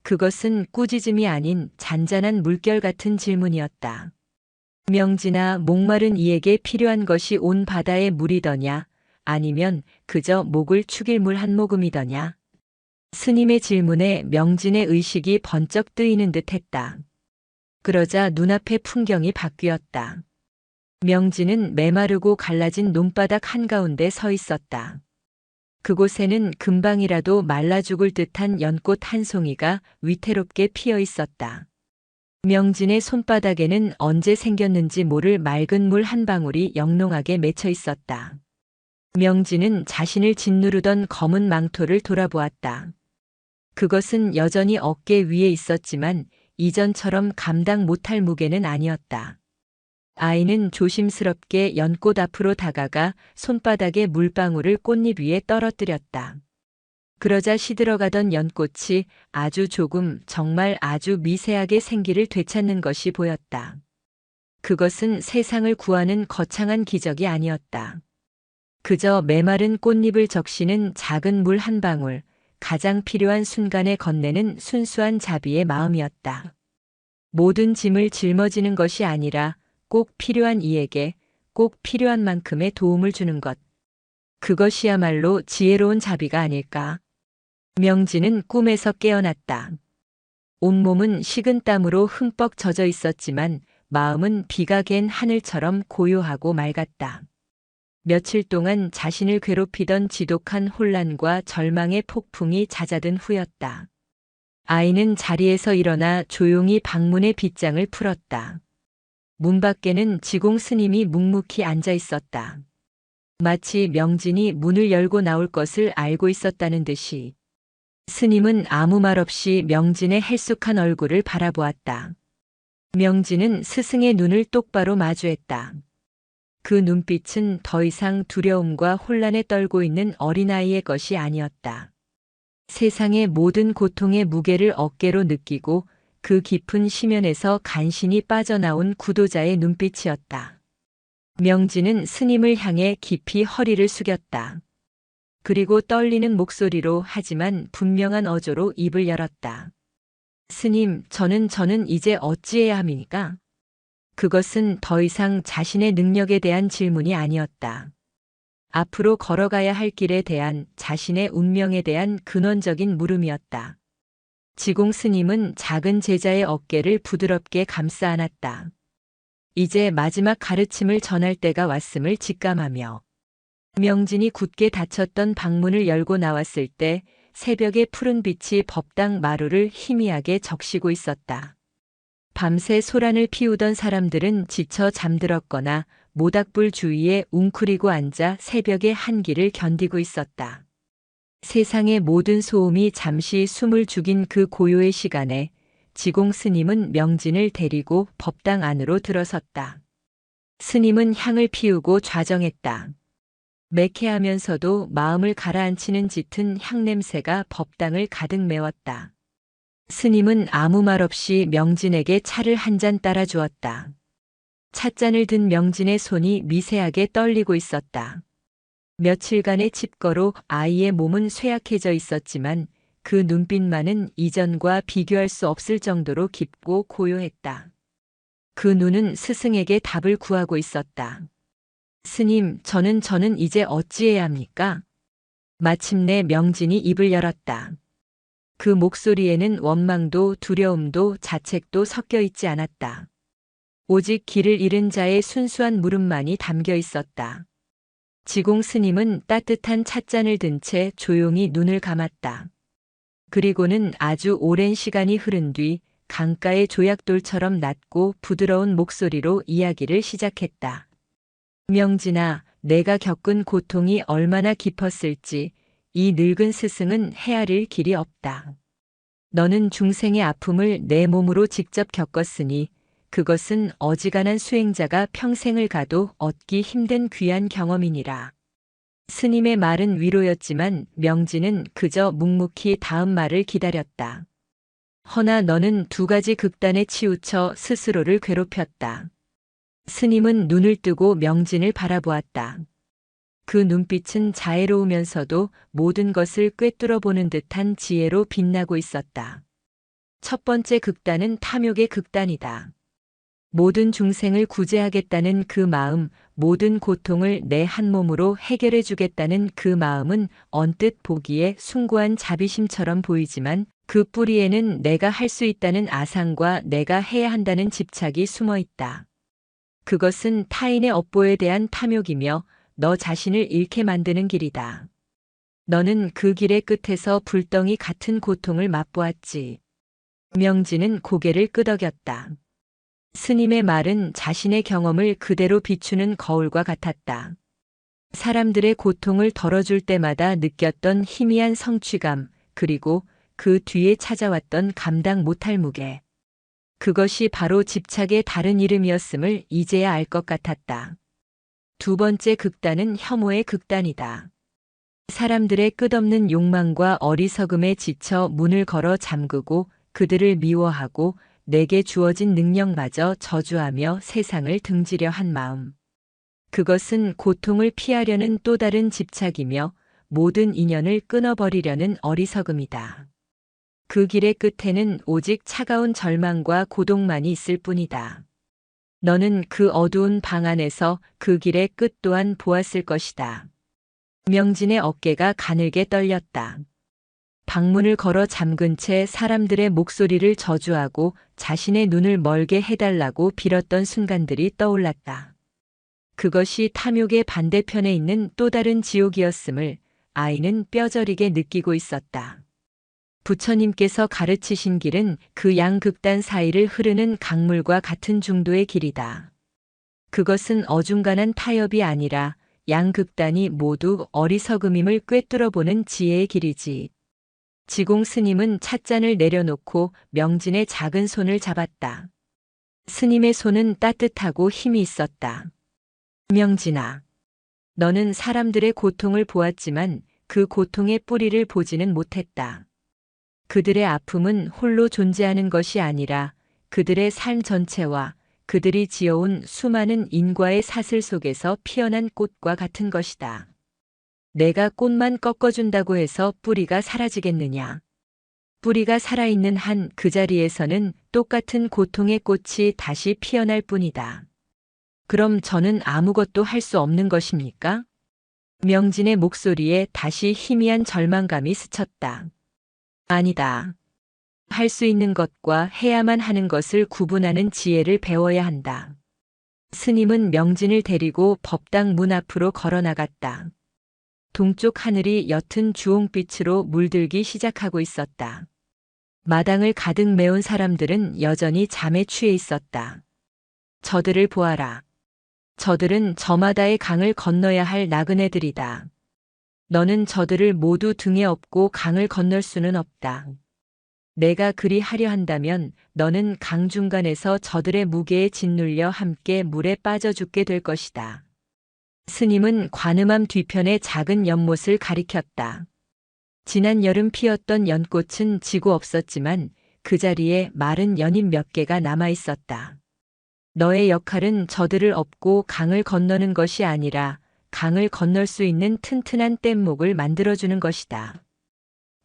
그것은 꾸짖음이 아닌 잔잔한 물결 같은 질문이었다. 명진아, 목마른 이에게 필요한 것이 온 바다의 물이더냐? 아니면 그저 목을 축일 물 한 모금이더냐? 스님의 질문에 명진의 의식이 번쩍 뜨이는 듯 했다. 그러자 눈앞의 풍경이 바뀌었다. 명진은 메마르고 갈라진 논바닥 한가운데 서 있었다. 그곳에는 금방이라도 말라 죽을 듯한 연꽃 한 송이가 위태롭게 피어 있었다. 명진의 손바닥에는 언제 생겼는지 모를 맑은 물 한 방울이 영롱하게 맺혀 있었다. 명진은 자신을 짓누르던 검은 망토를 돌아보았다. 그것은 여전히 어깨 위에 있었지만 이전처럼 감당 못할 무게는 아니었다. 아이는 조심스럽게 연꽃 앞으로 다가가 손바닥에 물방울을 꽃잎 위에 떨어뜨렸다. 그러자 시들어가던 연꽃이 아주 조금, 정말 아주 미세하게 생기를 되찾는 것이 보였다. 그것은 세상을 구하는 거창한 기적이 아니었다. 그저 메마른 꽃잎을 적시는 작은 물 한 방울, 가장 필요한 순간에 건네는 순수한 자비의 마음이었다. 모든 짐을 짊어지는 것이 아니라 꼭 필요한 이에게 꼭 필요한 만큼의 도움을 주는 것. 그것이야말로 지혜로운 자비가 아닐까. 명진은 꿈에서 깨어났다. 온몸은 식은 땀으로 흠뻑 젖어 있었지만 마음은 비가 갠 하늘처럼 고요하고 맑았다. 며칠 동안 자신을 괴롭히던 지독한 혼란과 절망의 폭풍이 잦아든 후였다. 아이는 자리에서 일어나 조용히 방문의 빗장을 풀었다. 문 밖에는 지공 스님이 묵묵히 앉아 있었다. 마치 명진이 문을 열고 나올 것을 알고 있었다는 듯이. 스님은 아무 말 없이 명진의 헬쑥한 얼굴을 바라보았다. 명진은 스승의 눈을 똑바로 마주했다. 그 눈빛은 더 이상 두려움과 혼란에 떨고 있는 어린아이의 것이 아니었다. 세상의 모든 고통의 무게를 어깨로 느끼고 그 깊은 심연에서 간신히 빠져나온 구도자의 눈빛이었다. 명진은 스님을 향해 깊이 허리를 숙였다. 그리고 떨리는 목소리로 하지만 분명한 어조로 입을 열었다. 스님, 저는 이제 어찌해야 합니까? 그것은 더 이상 자신의 능력에 대한 질문이 아니었다. 앞으로 걸어가야 할 길에 대한 자신의 운명에 대한 근원적인 물음이었다. 지공 스님은 작은 제자의 어깨를 부드럽게 감싸 안았다. 이제 마지막 가르침을 전할 때가 왔음을 직감하며 명진이 굳게 닫혔던 방문을 열고 나왔을 때 새벽의 푸른 빛이 법당 마루를 희미하게 적시고 있었다. 밤새 소란을 피우던 사람들은 지쳐 잠들었거나 모닥불 주위에 웅크리고 앉아 새벽의 한기를 견디고 있었다. 세상의 모든 소음이 잠시 숨을 죽인 그 고요의 시간에 지공 스님은 명진을 데리고 법당 안으로 들어섰다. 스님은 향을 피우고 좌정했다. 매캐하면서도 마음을 가라앉히는 짙은 향냄새가 법당을 가득 메웠다. 스님은 아무 말 없이 명진에게 차를 한 잔 따라 주었다. 찻잔을 든 명진의 손이 미세하게 떨리고 있었다. 며칠간의 칩거로 아이의 몸은 쇠약해져 있었지만 그 눈빛만은 이전과 비교할 수 없을 정도로 깊고 고요했다. 그 눈은 스승에게 답을 구하고 있었다. 스님, 저는 이제 어찌해야 합니까? 마침내 명진이 입을 열었다. 그 목소리에는 원망도 두려움도 자책도 섞여 있지 않았다. 오직 길을 잃은 자의 순수한 물음만이 담겨 있었다. 지공 스님은 따뜻한 찻잔을 든 채 조용히 눈을 감았다. 그리고는 아주 오랜 시간이 흐른 뒤 강가의 조약돌처럼 낮고 부드러운 목소리로 이야기를 시작했다. 명진아, 내가 겪은 고통이 얼마나 깊었을지 이 늙은 스승은 헤아릴 길이 없다. 너는 중생의 아픔을 내 몸으로 직접 겪었으니 그것은 어지간한 수행자가 평생을 가도 얻기 힘든 귀한 경험이니라. 스님의 말은 위로였지만 명진은 그저 묵묵히 다음 말을 기다렸다. 허나 너는 두 가지 극단에 치우쳐 스스로를 괴롭혔다. 스님은 눈을 뜨고 명진을 바라보았다. 그 눈빛은 자애로우면서도 모든 것을 꿰뚫어 보는 듯한 지혜로 빛나고 있었다. 첫 번째 극단은 탐욕의 극단이다. 모든 중생을 구제하겠다는 그 마음, 모든 고통을 내 한 몸으로 해결해 주겠다는 그 마음은 언뜻 보기에 숭고한 자비심처럼 보이지만 그 뿌리에는 내가 할 수 있다는 아상과 내가 해야 한다는 집착이 숨어 있다. 그것은 타인의 업보에 대한 탐욕이며 너 자신을 잃게 만드는 길이다. 너는 그 길의 끝에서 불덩이 같은 고통을 맛보았지. 명진은 고개를 끄덕였다. 스님의 말은 자신의 경험을 그대로 비추는 거울과 같았다. 사람들의 고통을 덜어줄 때마다 느꼈던 희미한 성취감, 그리고 그 뒤에 찾아왔던 감당 못할 무게. 그것이 바로 집착의 다른 이름이었음을 이제야 알 것 같았다. 두 번째 극단은 혐오의 극단이다. 사람들의 끝없는 욕망과 어리석음에 지쳐 문을 걸어 잠그고 그들을 미워하고 내게 주어진 능력마저 저주하며 세상을 등지려 한 마음. 그것은 고통을 피하려는 또 다른 집착이며 모든 인연을 끊어버리려는 어리석음이다. 그 길의 끝에는 오직 차가운 절망과 고독만이 있을 뿐이다. 너는 그 어두운 방 안에서 그 길의 끝 또한 보았을 것이다. 명진의 어깨가 가늘게 떨렸다. 방문을 걸어 잠근 채 사람들의 목소리를 저주하고 자신의 눈을 멀게 해달라고 빌었던 순간들이 떠올랐다. 그것이 탐욕의 반대편에 있는 또 다른 지옥이었음을 아이는 뼈저리게 느끼고 있었다. 부처님께서 가르치신 길은 그 양극단 사이를 흐르는 강물과 같은 중도의 길이다. 그것은 어중간한 타협이 아니라 양극단이 모두 어리석음임을 꿰뚫어 보는 지혜의 길이지. 지공 스님은 찻잔을 내려놓고 명진의 작은 손을 잡았다. 스님의 손은 따뜻하고 힘이 있었다. 명진아, 너는 사람들의 고통을 보았지만 그 고통의 뿌리를 보지는 못했다. 그들의 아픔은 홀로 존재하는 것이 아니라 그들의 삶 전체와 그들이 지어온 수많은 인과의 사슬 속에서 피어난 꽃과 같은 것이다. 내가 꽃만 꺾어준다고 해서 뿌리가 사라지겠느냐? 뿌리가 살아있는 한 그 자리에서는 똑같은 고통의 꽃이 다시 피어날 뿐이다. 그럼 저는 아무것도 할 수 없는 것입니까? 명진의 목소리에 다시 희미한 절망감이 스쳤다. 아니다. 할 수 있는 것과 해야만 하는 것을 구분하는 지혜를 배워야 한다. 스님은 명진을 데리고 법당 문 앞으로 걸어 나갔다. 동쪽 하늘이 옅은 주홍빛으로 물들기 시작하고 있었다. 마당을 가득 메운 사람들은 여전히 잠에 취해 있었다. 저들을 보아라. 저들은 저마다의 강을 건너야 할 나그네들이다. 너는 저들을 모두 등에 업고 강을 건널 수는 없다. 내가 그리 하려 한다면 너는 강 중간에서 저들의 무게에 짓눌려 함께 물에 빠져 죽게 될 것이다. 스님은 관음암 뒤편의 작은 연못을 가리켰다. 지난 여름 피었던 연꽃은 지고 없었지만 그 자리에 마른 연잎 몇 개가 남아 있었다. 너의 역할은 저들을 업고 강을 건너는 것이 아니라 강을 건널 수 있는 튼튼한 뗏목을 만들어주는 것이다.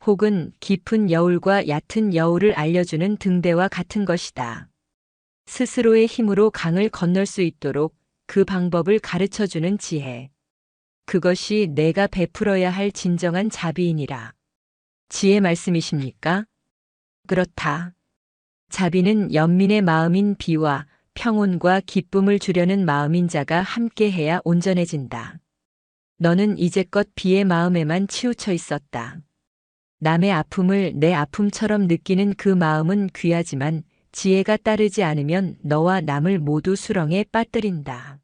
혹은 깊은 여울과 얕은 여울을 알려주는 등대와 같은 것이다. 스스로의 힘으로 강을 건널 수 있도록 그 방법을 가르쳐주는 지혜. 그것이 내가 베풀어야 할 진정한 자비이니라. 지혜 말씀이십니까? 그렇다. 자비는 연민의 마음인 비와 평온과 기쁨을 주려는 마음인 자가 함께해야 온전해진다. 너는 이제껏 비의 마음에만 치우쳐 있었다. 남의 아픔을 내 아픔처럼 느끼는 그 마음은 귀하지만 지혜가 따르지 않으면 너와 남을 모두 수렁에 빠뜨린다.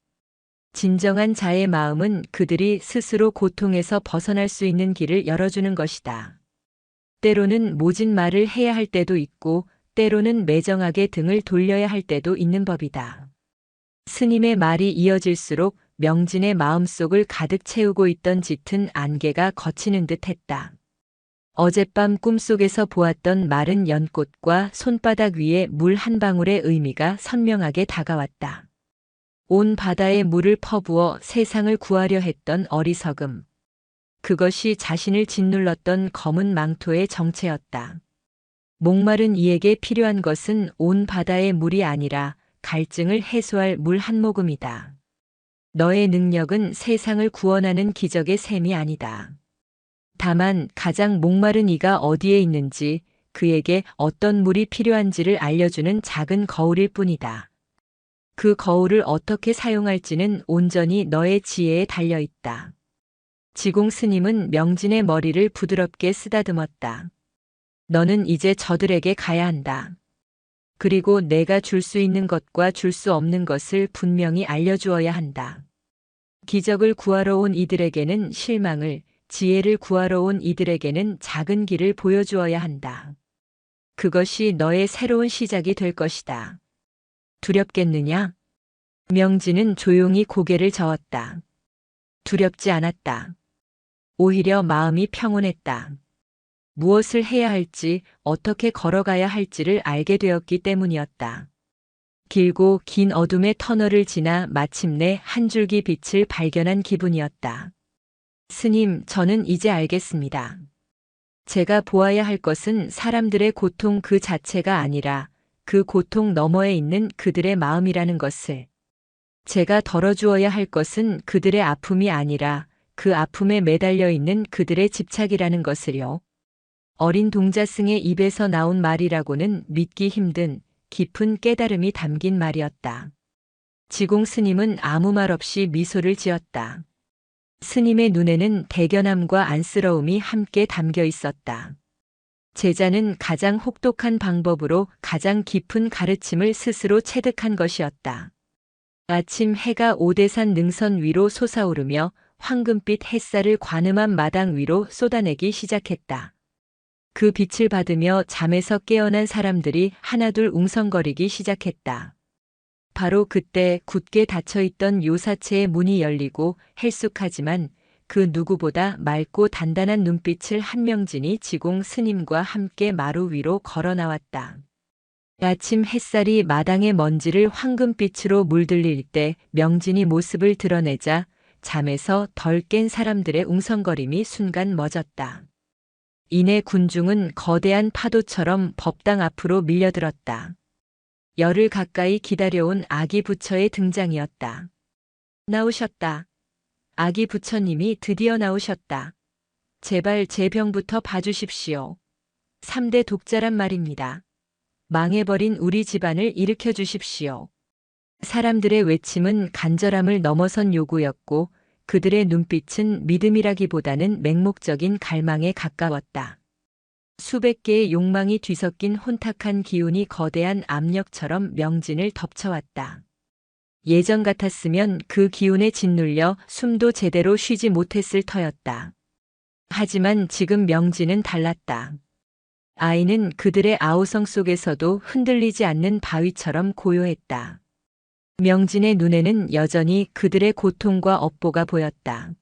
진정한 자의 마음은 그들이 스스로 고통에서 벗어날 수 있는 길을 열어주는 것이다. 때로는 모진 말을 해야 할 때도 있고 때로는 매정하게 등을 돌려야 할 때도 있는 법이다. 스님의 말이 이어질수록 명진의 마음속을 가득 채우고 있던 짙은 안개가 걷히는 듯 했다. 어젯밤 꿈속에서 보았던 마른 연꽃과 손바닥 위에 물 한 방울의 의미가 선명하게 다가왔다. 온 바다에 물을 퍼부어 세상을 구하려 했던 어리석음. 그것이 자신을 짓눌렀던 검은 망토의 정체였다. 목마른 이에게 필요한 것은 온 바다의 물이 아니라 갈증을 해소할 물 한 모금이다. 너의 능력은 세상을 구원하는 기적의 셈이 아니다. 다만 가장 목마른 이가 어디에 있는지 그에게 어떤 물이 필요한지를 알려주는 작은 거울일 뿐이다. 그 거울을 어떻게 사용할지는 온전히 너의 지혜에 달려 있다. 지공 스님은 명진의 머리를 부드럽게 쓰다듬었다. 너는 이제 저들에게 가야 한다. 그리고 내가 줄 수 있는 것과 줄 수 없는 것을 분명히 알려주어야 한다. 기적을 구하러 온 이들에게는 실망을, 지혜를 구하러 온 이들에게는 작은 길을 보여주어야 한다. 그것이 너의 새로운 시작이 될 것이다. 두렵겠느냐? 명진은 조용히 고개를 저었다. 두렵지 않았다. 오히려 마음이 평온했다. 무엇을 해야 할지, 어떻게 걸어가야 할지를 알게 되었기 때문이었다. 길고 긴 어둠의 터널을 지나 마침내 한 줄기 빛을 발견한 기분이었다. 스님, 저는 이제 알겠습니다. 제가 보아야 할 것은 사람들의 고통 그 자체가 아니라 그 고통 너머에 있는 그들의 마음이라는 것을. 제가 덜어주어야 할 것은 그들의 아픔이 아니라 그 아픔에 매달려 있는 그들의 집착이라는 것을요. 어린 동자승의 입에서 나온 말이라고는 믿기 힘든 깊은 깨달음이 담긴 말이었다. 지공 스님은 아무 말 없이 미소를 지었다. 스님의 눈에는 대견함과 안쓰러움이 함께 담겨 있었다. 제자는 가장 혹독한 방법으로 가장 깊은 가르침을 스스로 체득한 것이었다. 아침 해가 오대산 능선 위로 솟아오르며 황금빛 햇살을 관음한 마당 위로 쏟아내기 시작했다. 그 빛을 받으며 잠에서 깨어난 사람들이 하나둘 웅성거리기 시작했다. 바로 그때 굳게 닫혀있던 요사체의 문이 열리고 헬쑥하지만 그 누구보다 맑고 단단한 눈빛을 한명진이 지공 스님과 함께 마루 위로 걸어 나왔다. 아침 햇살이 마당의 먼지를 황금빛으로 물들일 때 명진이 모습을 드러내자 잠에서 덜 깬 사람들의 웅성거림이 순간 멎었다. 이내 군중은 거대한 파도처럼 법당 앞으로 밀려들었다. 열흘 가까이 기다려온 아기 부처의 등장이었다. 나오셨다. 아기 부처님이 드디어 나오셨다. 제발 제 병부터 봐주십시오. 3대 독자란 말입니다. 망해버린 우리 집안을 일으켜 주십시오. 사람들의 외침은 간절함을 넘어선 요구였고 그들의 눈빛은 믿음이라기보다는 맹목적인 갈망에 가까웠다. 수백 개의 욕망이 뒤섞인 혼탁한 기운이 거대한 압력처럼 명진을 덮쳐왔다. 예전 같았으면 그 기운에 짓눌려 숨도 제대로 쉬지 못했을 터였다. 하지만 지금 명진은 달랐다. 아이는 그들의 아우성 속에서도 흔들리지 않는 바위처럼 고요했다. 명진의 눈에는 여전히 그들의 고통과 업보가 보였다.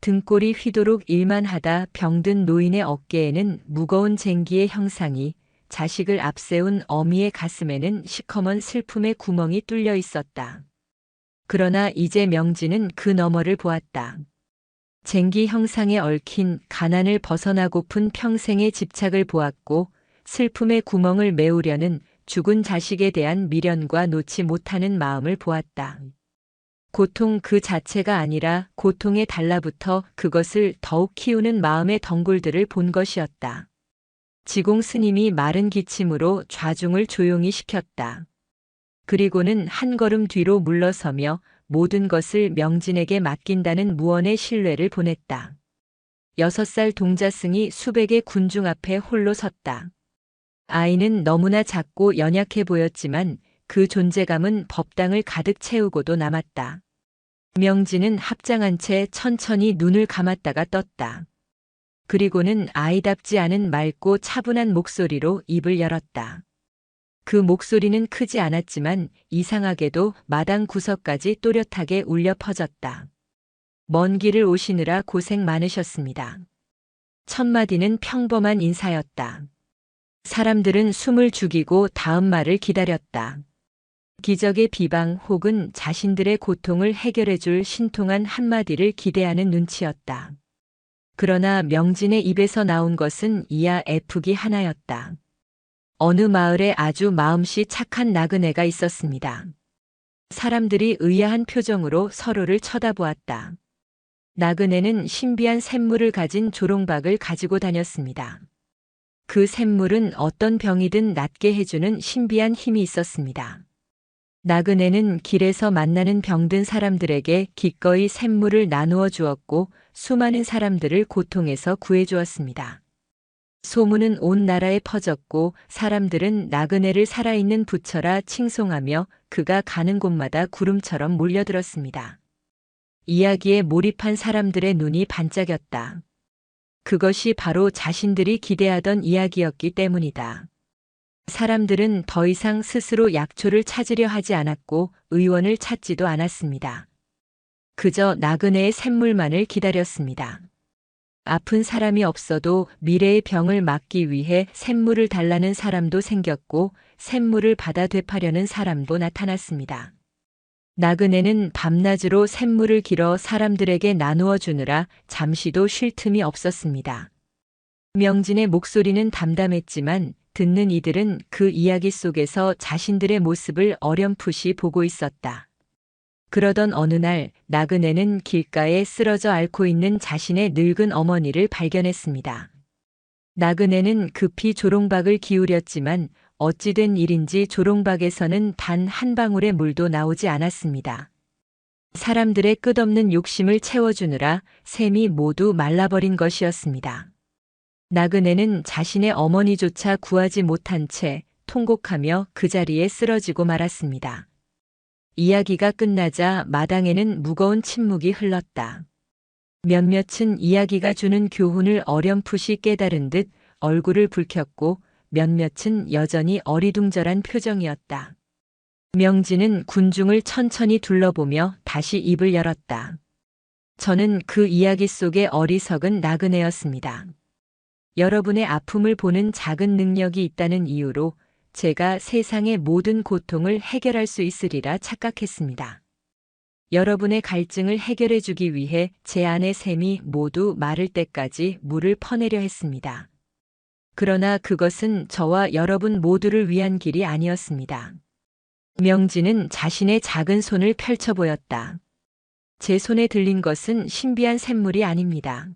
등골이 휘도록 일만하다 병든 노인의 어깨에는 무거운 쟁기의 형상이, 자식을 앞세운 어미의 가슴에는 시커먼 슬픔의 구멍이 뚫려 있었다. 그러나 이제 명진은 그 너머를 보았다. 쟁기 형상에 얽힌 가난을 벗어나고픈 평생의 집착을 보았고 슬픔의 구멍을 메우려는 죽은 자식에 대한 미련과 놓지 못하는 마음을 보았다. 고통 그 자체가 아니라 고통에 달라붙어 그것을 더욱 키우는 마음의 덩굴들을 본 것이었다. 지공 스님이 마른 기침으로 좌중을 조용히 시켰다. 그리고는 한 걸음 뒤로 물러서며 모든 것을 명진에게 맡긴다는 무언의 신뢰를 보냈다. 6살 동자승이 수백의 군중 앞에 홀로 섰다. 아이는 너무나 작고 연약해 보였지만 그 존재감은 법당을 가득 채우고도 남았다. 명진은 합장한 채 천천히 눈을 감았다가 떴다. 그리고는 아이답지 않은 맑고 차분한 목소리로 입을 열었다. 그 목소리는 크지 않았지만 이상하게도 마당 구석까지 또렷하게 울려 퍼졌다. 먼 길을 오시느라 고생 많으셨습니다. 첫 마디는 평범한 인사였다. 사람들은 숨을 죽이고 다음 말을 기다렸다. 기적의 비방 혹은 자신들의 고통을 해결해 줄 신통한 한마디를 기대하는 눈치였다. 그러나 명진의 입에서 나온 것은 이야 애프기 하나였다. 어느 마을에 아주 마음씨 착한 나그네가 있었습니다. 사람들이 의아한 표정으로 서로를 쳐다보았다. 나그네는 신비한 샘물을 가진 조롱박을 가지고 다녔습니다. 그 샘물은 어떤 병이든 낫게 해주는 신비한 힘이 있었습니다. 나그네는 길에서 만나는 병든 사람들에게 기꺼이 샘물을 나누어 주었고 수많은 사람들을 고통에서 구해주었습니다. 소문은 온 나라에 퍼졌고 사람들은 나그네를 살아있는 부처라 칭송하며 그가 가는 곳마다 구름처럼 몰려들었습니다. 이야기에 몰입한 사람들의 눈이 반짝였다. 그것이 바로 자신들이 기대하던 이야기였기 때문이다. 사람들은 더 이상 스스로 약초를 찾으려 하지 않았고 의원을 찾지도 않았습니다. 그저 나그네의 샘물만을 기다렸습니다. 아픈 사람이 없어도 미래의 병을 막기 위해 샘물을 달라는 사람도 생겼고 샘물을 받아 되파려는 사람도 나타났습니다. 나그네는 밤낮으로 샘물을 길어 사람들에게 나누어 주느라 잠시도 쉴 틈이 없었습니다. 명진의 목소리는 담담했지만 듣는 이들은 그 이야기 속에서 자신들의 모습을 어렴풋이 보고 있었다. 그러던 어느 날 나그네는 길가에 쓰러져 앓고 있는 자신의 늙은 어머니를 발견했습니다. 나그네는 급히 조롱박을 기울였지만 어찌된 일인지 조롱박에서는 단 한 방울의 물도 나오지 않았습니다. 사람들의 끝없는 욕심을 채워주느라 샘이 모두 말라버린 것이었습니다. 나그네는 자신의 어머니조차 구하지 못한 채 통곡하며 그 자리에 쓰러지고 말았습니다. 이야기가 끝나자 마당에는 무거운 침묵이 흘렀다. 몇몇은 이야기가 주는 교훈을 어렴풋이 깨달은 듯 얼굴을 붉혔고 몇몇은 여전히 어리둥절한 표정이었다. 명진은 군중을 천천히 둘러보며 다시 입을 열었다. 저는 그 이야기 속의 어리석은 나그네였습니다. 여러분의 아픔을 보는 작은 능력이 있다는 이유로 제가 세상의 모든 고통을 해결할 수 있으리라 착각했습니다. 여러분의 갈증을 해결해 주기 위해 제 안의 샘이 모두 마를 때까지 물을 퍼내려 했습니다. 그러나 그것은 저와 여러분 모두를 위한 길이 아니었습니다. 명진은 자신의 작은 손을 펼쳐 보였다. 제 손에 들린 것은 신비한 샘물이 아닙니다.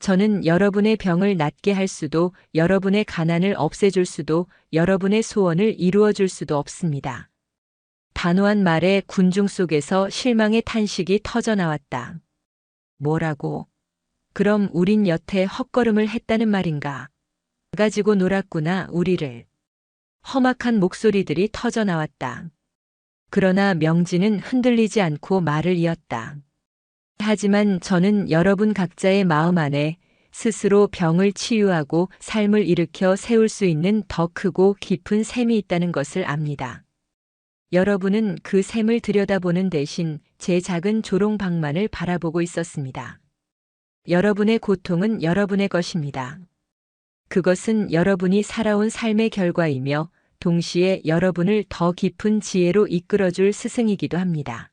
저는 여러분의 병을 낫게 할 수도, 여러분의 가난을 없애줄 수도, 여러분의 소원을 이루어줄 수도 없습니다. 단호한 말에 군중 속에서 실망의 탄식이 터져나왔다. 뭐라고? 그럼 우린 여태 헛걸음을 했다는 말인가? 가지고 놀았구나, 우리를. 험악한 목소리들이 터져나왔다. 그러나 명진은 흔들리지 않고 말을 이었다. 하지만 저는 여러분 각자의 마음 안에 스스로 병을 치유하고 삶을 일으켜 세울 수 있는 더 크고 깊은 샘이 있다는 것을 압니다. 여러분은 그 샘을 들여다보는 대신 제 작은 조롱박만을 바라보고 있었습니다. 여러분의 고통은 여러분의 것입니다. 그것은 여러분이 살아온 삶의 결과이며 동시에 여러분을 더 깊은 지혜로 이끌어줄 스승이기도 합니다.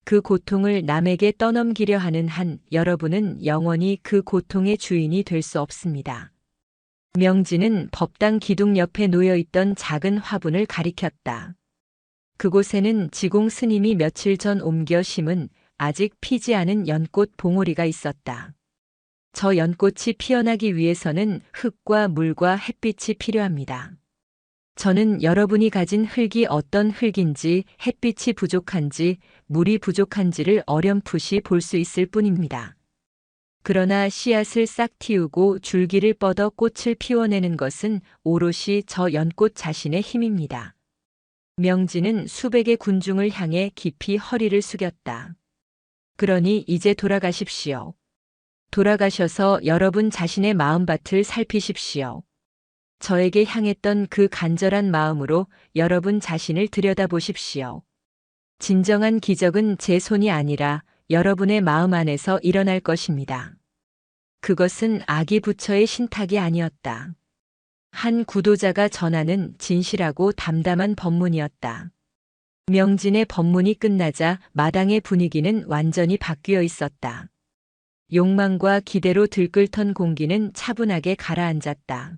그 고통을 남에게 떠넘기려 하는 한 여러분은 영원히 그 고통의 주인이 될 수 없습니다. 명진은 법당 기둥 옆에 놓여있던 작은 화분을 가리켰다. 그곳에는 지공 스님이 며칠 전 옮겨 심은 아직 피지 않은 연꽃 봉오리가 있었다. 저 연꽃이 피어나기 위해서는 흙과 물과 햇빛이 필요합니다. 저는 여러분이 가진 흙이 어떤 흙인지, 햇빛이 부족한지, 물이 부족한지를 어렴풋이 볼 수 있을 뿐입니다. 그러나 씨앗을 싹 틔우고 줄기를 뻗어 꽃을 피워내는 것은 오롯이 저 연꽃 자신의 힘입니다. 명진은 수백의 군중을 향해 깊이 허리를 숙였다. 그러니 이제 돌아가십시오. 돌아가셔서 여러분 자신의 마음밭을 살피십시오. 저에게 향했던 그 간절한 마음으로 여러분 자신을 들여다보십시오. 진정한 기적은 제 손이 아니라 여러분의 마음 안에서 일어날 것입니다. 그것은 아기 부처의 신탁이 아니었다. 한 구도자가 전하는 진실하고 담담한 법문이었다. 명진의 법문이 끝나자 마당의 분위기는 완전히 바뀌어 있었다. 욕망과 기대로 들끓던 공기는 차분하게 가라앉았다.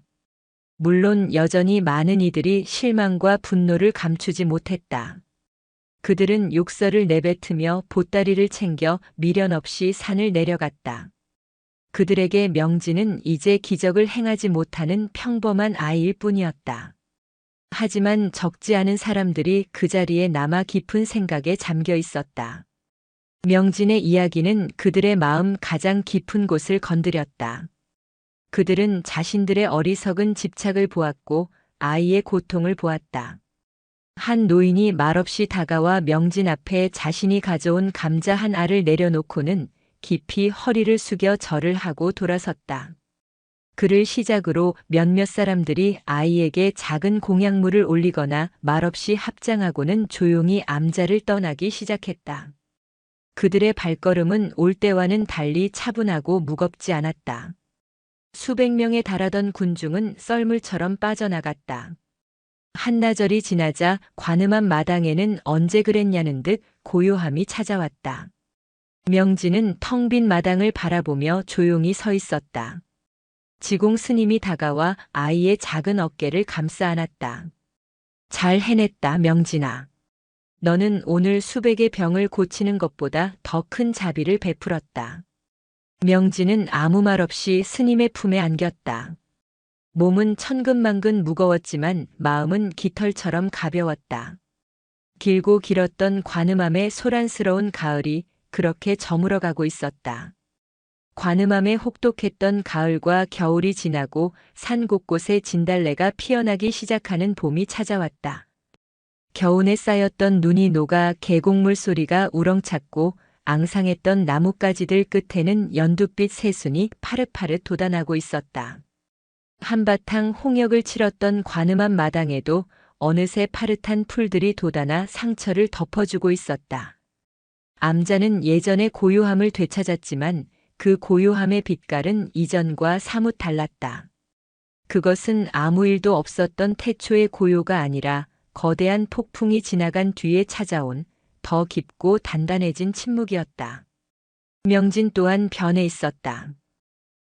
물론 여전히 많은 이들이 실망과 분노를 감추지 못했다. 그들은 욕설을 내뱉으며 보따리를 챙겨 미련 없이 산을 내려갔다. 그들에게 명진은 이제 기적을 행하지 못하는 평범한 아이일 뿐이었다. 하지만 적지 않은 사람들이 그 자리에 남아 깊은 생각에 잠겨 있었다. 명진의 이야기는 그들의 마음 가장 깊은 곳을 건드렸다. 그들은 자신들의 어리석은 집착을 보았고 아이의 고통을 보았다. 한 노인이 말없이 다가와 명진 앞에 자신이 가져온 감자 한 알을 내려놓고는 깊이 허리를 숙여 절을 하고 돌아섰다. 그를 시작으로 몇몇 사람들이 아이에게 작은 공약물을 올리거나 말없이 합장하고는 조용히 암자를 떠나기 시작했다. 그들의 발걸음은 올 때와는 달리 차분하고 무겁지 않았다. 수백 명에 달하던 군중은 썰물처럼 빠져나갔다. 한나절이 지나자 관음한 마당에는 언제 그랬냐는 듯 고요함이 찾아왔다. 명진은 텅 빈 마당을 바라보며 조용히 서 있었다. 지공 스님이 다가와 아이의 작은 어깨를 감싸 안았다. 잘 해냈다, 명진아. 너는 오늘 수백의 병을 고치는 것보다 더 큰 자비를 베풀었다. 명진은 아무 말 없이 스님의 품에 안겼다. 몸은 천근만근 무거웠지만 마음은 깃털처럼 가벼웠다. 길고 길었던 관음암의 소란스러운 가을이 그렇게 저물어가고 있었다. 관음암에 혹독했던 가을과 겨울이 지나고 산 곳곳에 진달래가 피어나기 시작하는 봄이 찾아왔다. 겨우내 쌓였던 눈이 녹아 계곡물 소리가 우렁찼고 앙상했던 나뭇가지들 끝에는 연두빛 새순이 파릇파릇 돋아나고 있었다. 한바탕 홍역을 치렀던 관음암 마당에도 어느새 파릇한 풀들이 돋아나 상처를 덮어주고 있었다. 암자는 예전의 고요함을 되찾았지만 그 고요함의 빛깔은 이전과 사뭇 달랐다. 그것은 아무 일도 없었던 태초의 고요가 아니라 거대한 폭풍이 지나간 뒤에 찾아온 더 깊고 단단해진 침묵이었다. 명진 또한 변해 있었다.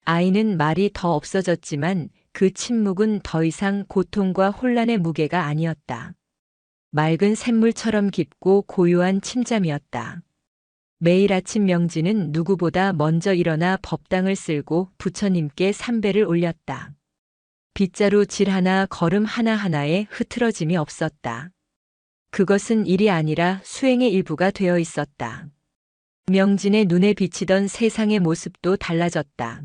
아이는 말이 더 없어졌지만 그 침묵은 더 이상 고통과 혼란의 무게가 아니었다. 맑은 샘물처럼 깊고 고요한 침잠이었다. 매일 아침 명진은 누구보다 먼저 일어나 법당을 쓸고 부처님께 삼배를 올렸다. 빗자루 질 하나 걸음 하나하나에 흐트러짐이 없었다. 그것은 일이 아니라 수행의 일부가 되어 있었다. 명진의 눈에 비치던 세상의 모습도 달라졌다.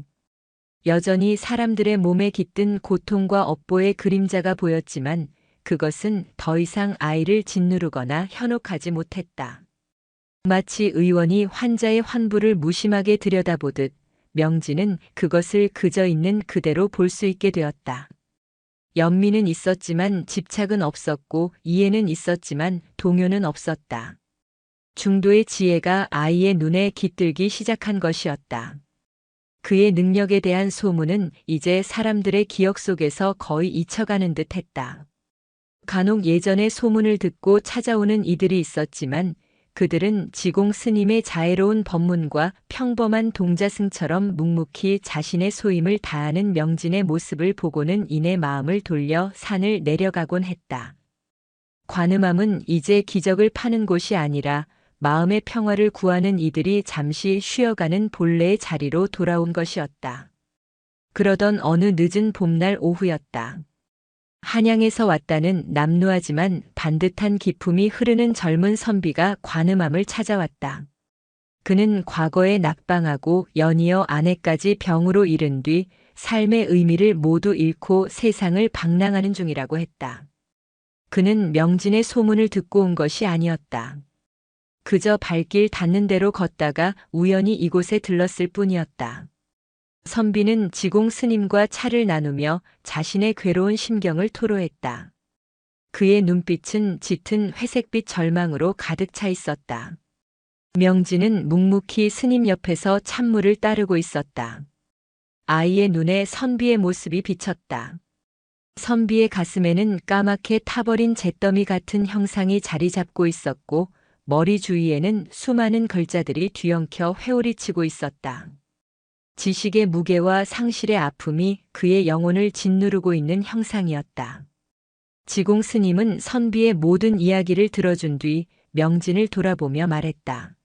여전히 사람들의 몸에 깃든 고통과 업보의 그림자가 보였지만 그것은 더 이상 아이를 짓누르거나 현혹하지 못했다. 마치 의원이 환자의 환부를 무심하게 들여다보듯 명진은 그것을 그저 있는 그대로 볼 수 있게 되었다. 연민은 있었지만 집착은 없었고 이해는 있었지만 동요는 없었다. 중도의 지혜가 아이의 눈에 깃들기 시작한 것이었다. 그의 능력에 대한 소문은 이제 사람들의 기억 속에서 거의 잊혀가는 듯 했다. 간혹 예전의 소문을 듣고 찾아오는 이들이 있었지만 그들은 지공 스님의 자애로운 법문과 평범한 동자승처럼 묵묵히 자신의 소임을 다하는 명진의 모습을 보고는 이내 마음을 돌려 산을 내려가곤 했다. 관음암은 이제 기적을 파는 곳이 아니라 마음의 평화를 구하는 이들이 잠시 쉬어가는 본래의 자리로 돌아온 것이었다. 그러던 어느 늦은 봄날 오후였다. 한양에서 왔다는 남루하지만 반듯한 기품이 흐르는 젊은 선비가 관음암을 찾아왔다. 그는 과거에 낙방하고 연이어 아내까지 병으로 잃은 뒤 삶의 의미를 모두 잃고 세상을 방랑하는 중이라고 했다. 그는 명진의 소문을 듣고 온 것이 아니었다. 그저 발길 닿는 대로 걷다가 우연히 이곳에 들렀을 뿐이었다. 선비는 지공 스님과 차를 나누며 자신의 괴로운 심경을 토로했다. 그의 눈빛은 짙은 회색빛 절망으로 가득 차 있었다. 명진은 묵묵히 스님 옆에서 찬물을 따르고 있었다. 아이의 눈에 선비의 모습이 비쳤다. 선비의 가슴에는 까맣게 타버린 잿더미 같은 형상이 자리 잡고 있었고 머리 주위에는 수많은 글자들이 뒤엉켜 회오리치고 있었다. 지식의 무게와 상실의 아픔이 그의 영혼을 짓누르고 있는 형상이었다. 지공 스님은 선비의 모든 이야기를 들어준 뒤 명진을 돌아보며 말했다.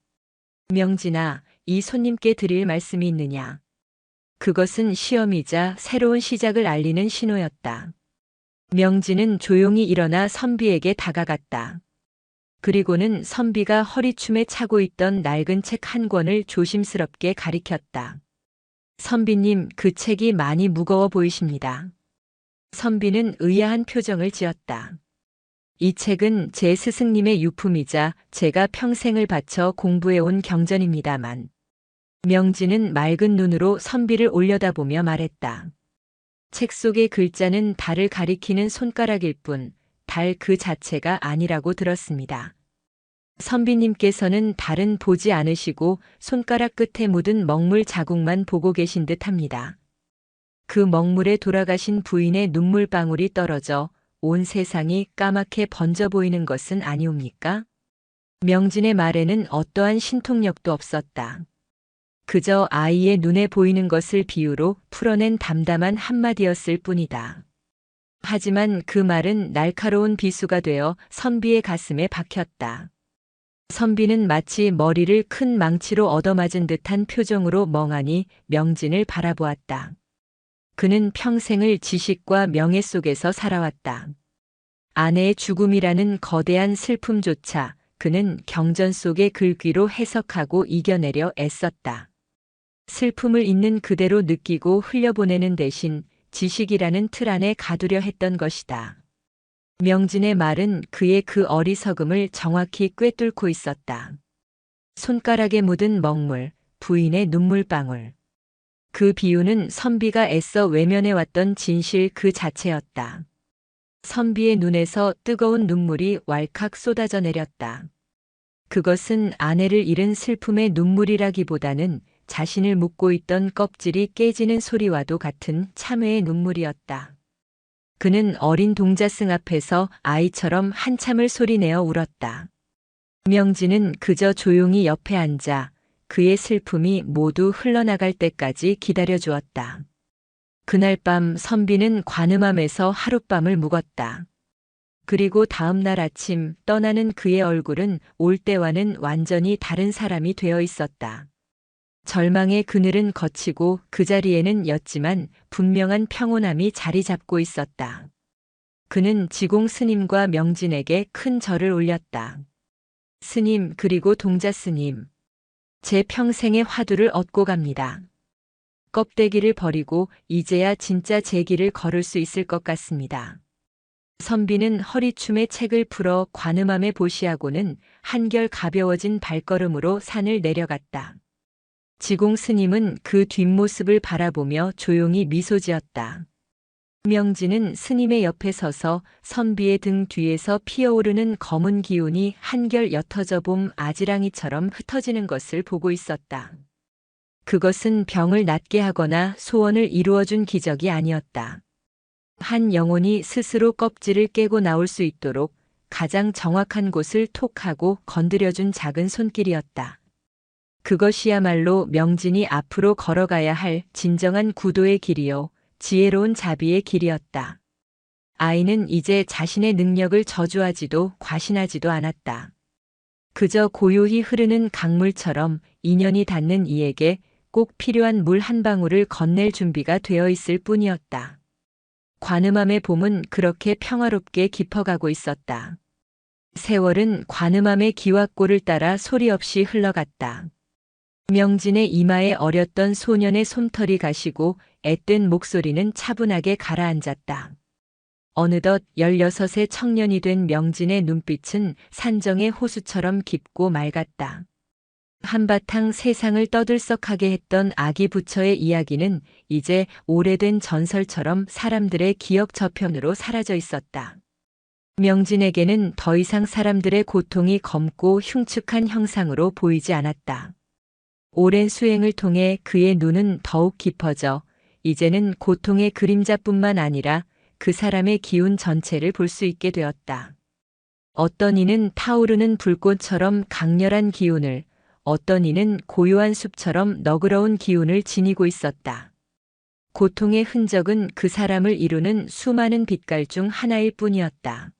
명진아, 이 손님께 드릴 말씀이 있느냐? 그것은 시험이자 새로운 시작을 알리는 신호였다. 명진은 조용히 일어나 선비에게 다가갔다. 그리고는 선비가 허리춤에 차고 있던 낡은 책 한 권을 조심스럽게 가리켰다. 선비님, 그 책이 많이 무거워 보이십니다. 선비는 의아한 표정을 지었다. 이 책은 제 스승님의 유품이자 제가 평생을 바쳐 공부해온 경전입니다만. 명진은 맑은 눈으로 선비를 올려다보며 말했다. 책 속의 글자는 달을 가리키는 손가락일 뿐, 달 그 자체가 아니라고 들었습니다. 선비님께서는 달은 보지 않으시고 손가락 끝에 묻은 먹물 자국만 보고 계신 듯 합니다. 그 먹물에 돌아가신 부인의 눈물방울이 떨어져 온 세상이 까맣게 번져 보이는 것은 아니옵니까? 명진의 말에는 어떠한 신통력도 없었다. 그저 아이의 눈에 보이는 것을 비유로 풀어낸 담담한 한마디였을 뿐이다. 하지만 그 말은 날카로운 비수가 되어 선비의 가슴에 박혔다. 선비는 마치 머리를 큰 망치로 얻어맞은 듯한 표정으로 멍하니 명진을 바라보았다. 그는 평생을 지식과 명예 속에서 살아왔다. 아내의 죽음이라는 거대한 슬픔조차 그는 경전 속의 글귀로 해석하고 이겨내려 애썼다. 슬픔을 있는 그대로 느끼고 흘려보내는 대신 지식이라는 틀 안에 가두려 했던 것이다. 명진의 말은 그의 그 어리석음을 정확히 꿰뚫고 있었다. 손가락에 묻은 먹물, 부인의 눈물방울. 그 비유는 선비가 애써 외면해왔던 진실 그 자체였다. 선비의 눈에서 뜨거운 눈물이 왈칵 쏟아져 내렸다. 그것은 아내를 잃은 슬픔의 눈물이라기보다는 자신을 묶고 있던 껍질이 깨지는 소리와도 같은 참회의 눈물이었다. 그는 어린 동자승 앞에서 아이처럼 한참을 소리내어 울었다. 명진은 그저 조용히 옆에 앉아 그의 슬픔이 모두 흘러나갈 때까지 기다려주었다. 그날 밤 선비는 관음암에서 하룻밤을 묵었다. 그리고 다음 날 아침 떠나는 그의 얼굴은 올 때와는 완전히 다른 사람이 되어 있었다. 절망의 그늘은 거치고 그 자리에는 였지만 분명한 평온함이 자리 잡고 있었다. 그는 지공 스님과 명진에게 큰 절을 올렸다. 스님 그리고 동자 스님. 제 평생의 화두를 얻고 갑니다. 껍데기를 버리고 이제야 진짜 제 길을 걸을 수 있을 것 같습니다. 선비는 허리춤에 책을 풀어 관음암에 보시하고는 한결 가벼워진 발걸음으로 산을 내려갔다. 지공 스님은 그 뒷모습을 바라보며 조용히 미소 지었다. 명진은 스님의 옆에 서서 선비의 등 뒤에서 피어오르는 검은 기운이 한결 옅어져 봄 아지랑이처럼 흩어지는 것을 보고 있었다. 그것은 병을 낫게 하거나 소원을 이루어준 기적이 아니었다. 한 영혼이 스스로 껍질을 깨고 나올 수 있도록 가장 정확한 곳을 톡하고 건드려준 작은 손길이었다. 그것이야말로 명진이 앞으로 걸어가야 할 진정한 구도의 길이요, 지혜로운 자비의 길이었다. 아이는 이제 자신의 능력을 저주하지도 과신하지도 않았다. 그저 고요히 흐르는 강물처럼 인연이 닿는 이에게 꼭 필요한 물 한 방울을 건넬 준비가 되어 있을 뿐이었다. 관음암의 봄은 그렇게 평화롭게 깊어가고 있었다. 세월은 관음암의 기와골을 따라 소리 없이 흘러갔다. 명진의 이마에 어렸던 소년의 솜털이 가시고 앳된 목소리는 차분하게 가라앉았다. 어느덧 16의 청년이 된 명진의 눈빛은 산정의 호수처럼 깊고 맑았다. 한바탕 세상을 떠들썩하게 했던 아기 부처의 이야기는 이제 오래된 전설처럼 사람들의 기억 저편으로 사라져 있었다. 명진에게는 더 이상 사람들의 고통이 검고 흉측한 형상으로 보이지 않았다. 오랜 수행을 통해 그의 눈은 더욱 깊어져 이제는 고통의 그림자뿐만 아니라 그 사람의 기운 전체를 볼 수 있게 되었다. 어떤 이는 타오르는 불꽃처럼 강렬한 기운을, 어떤 이는 고요한 숲처럼 너그러운 기운을 지니고 있었다. 고통의 흔적은 그 사람을 이루는 수많은 빛깔 중 하나일 뿐이었다.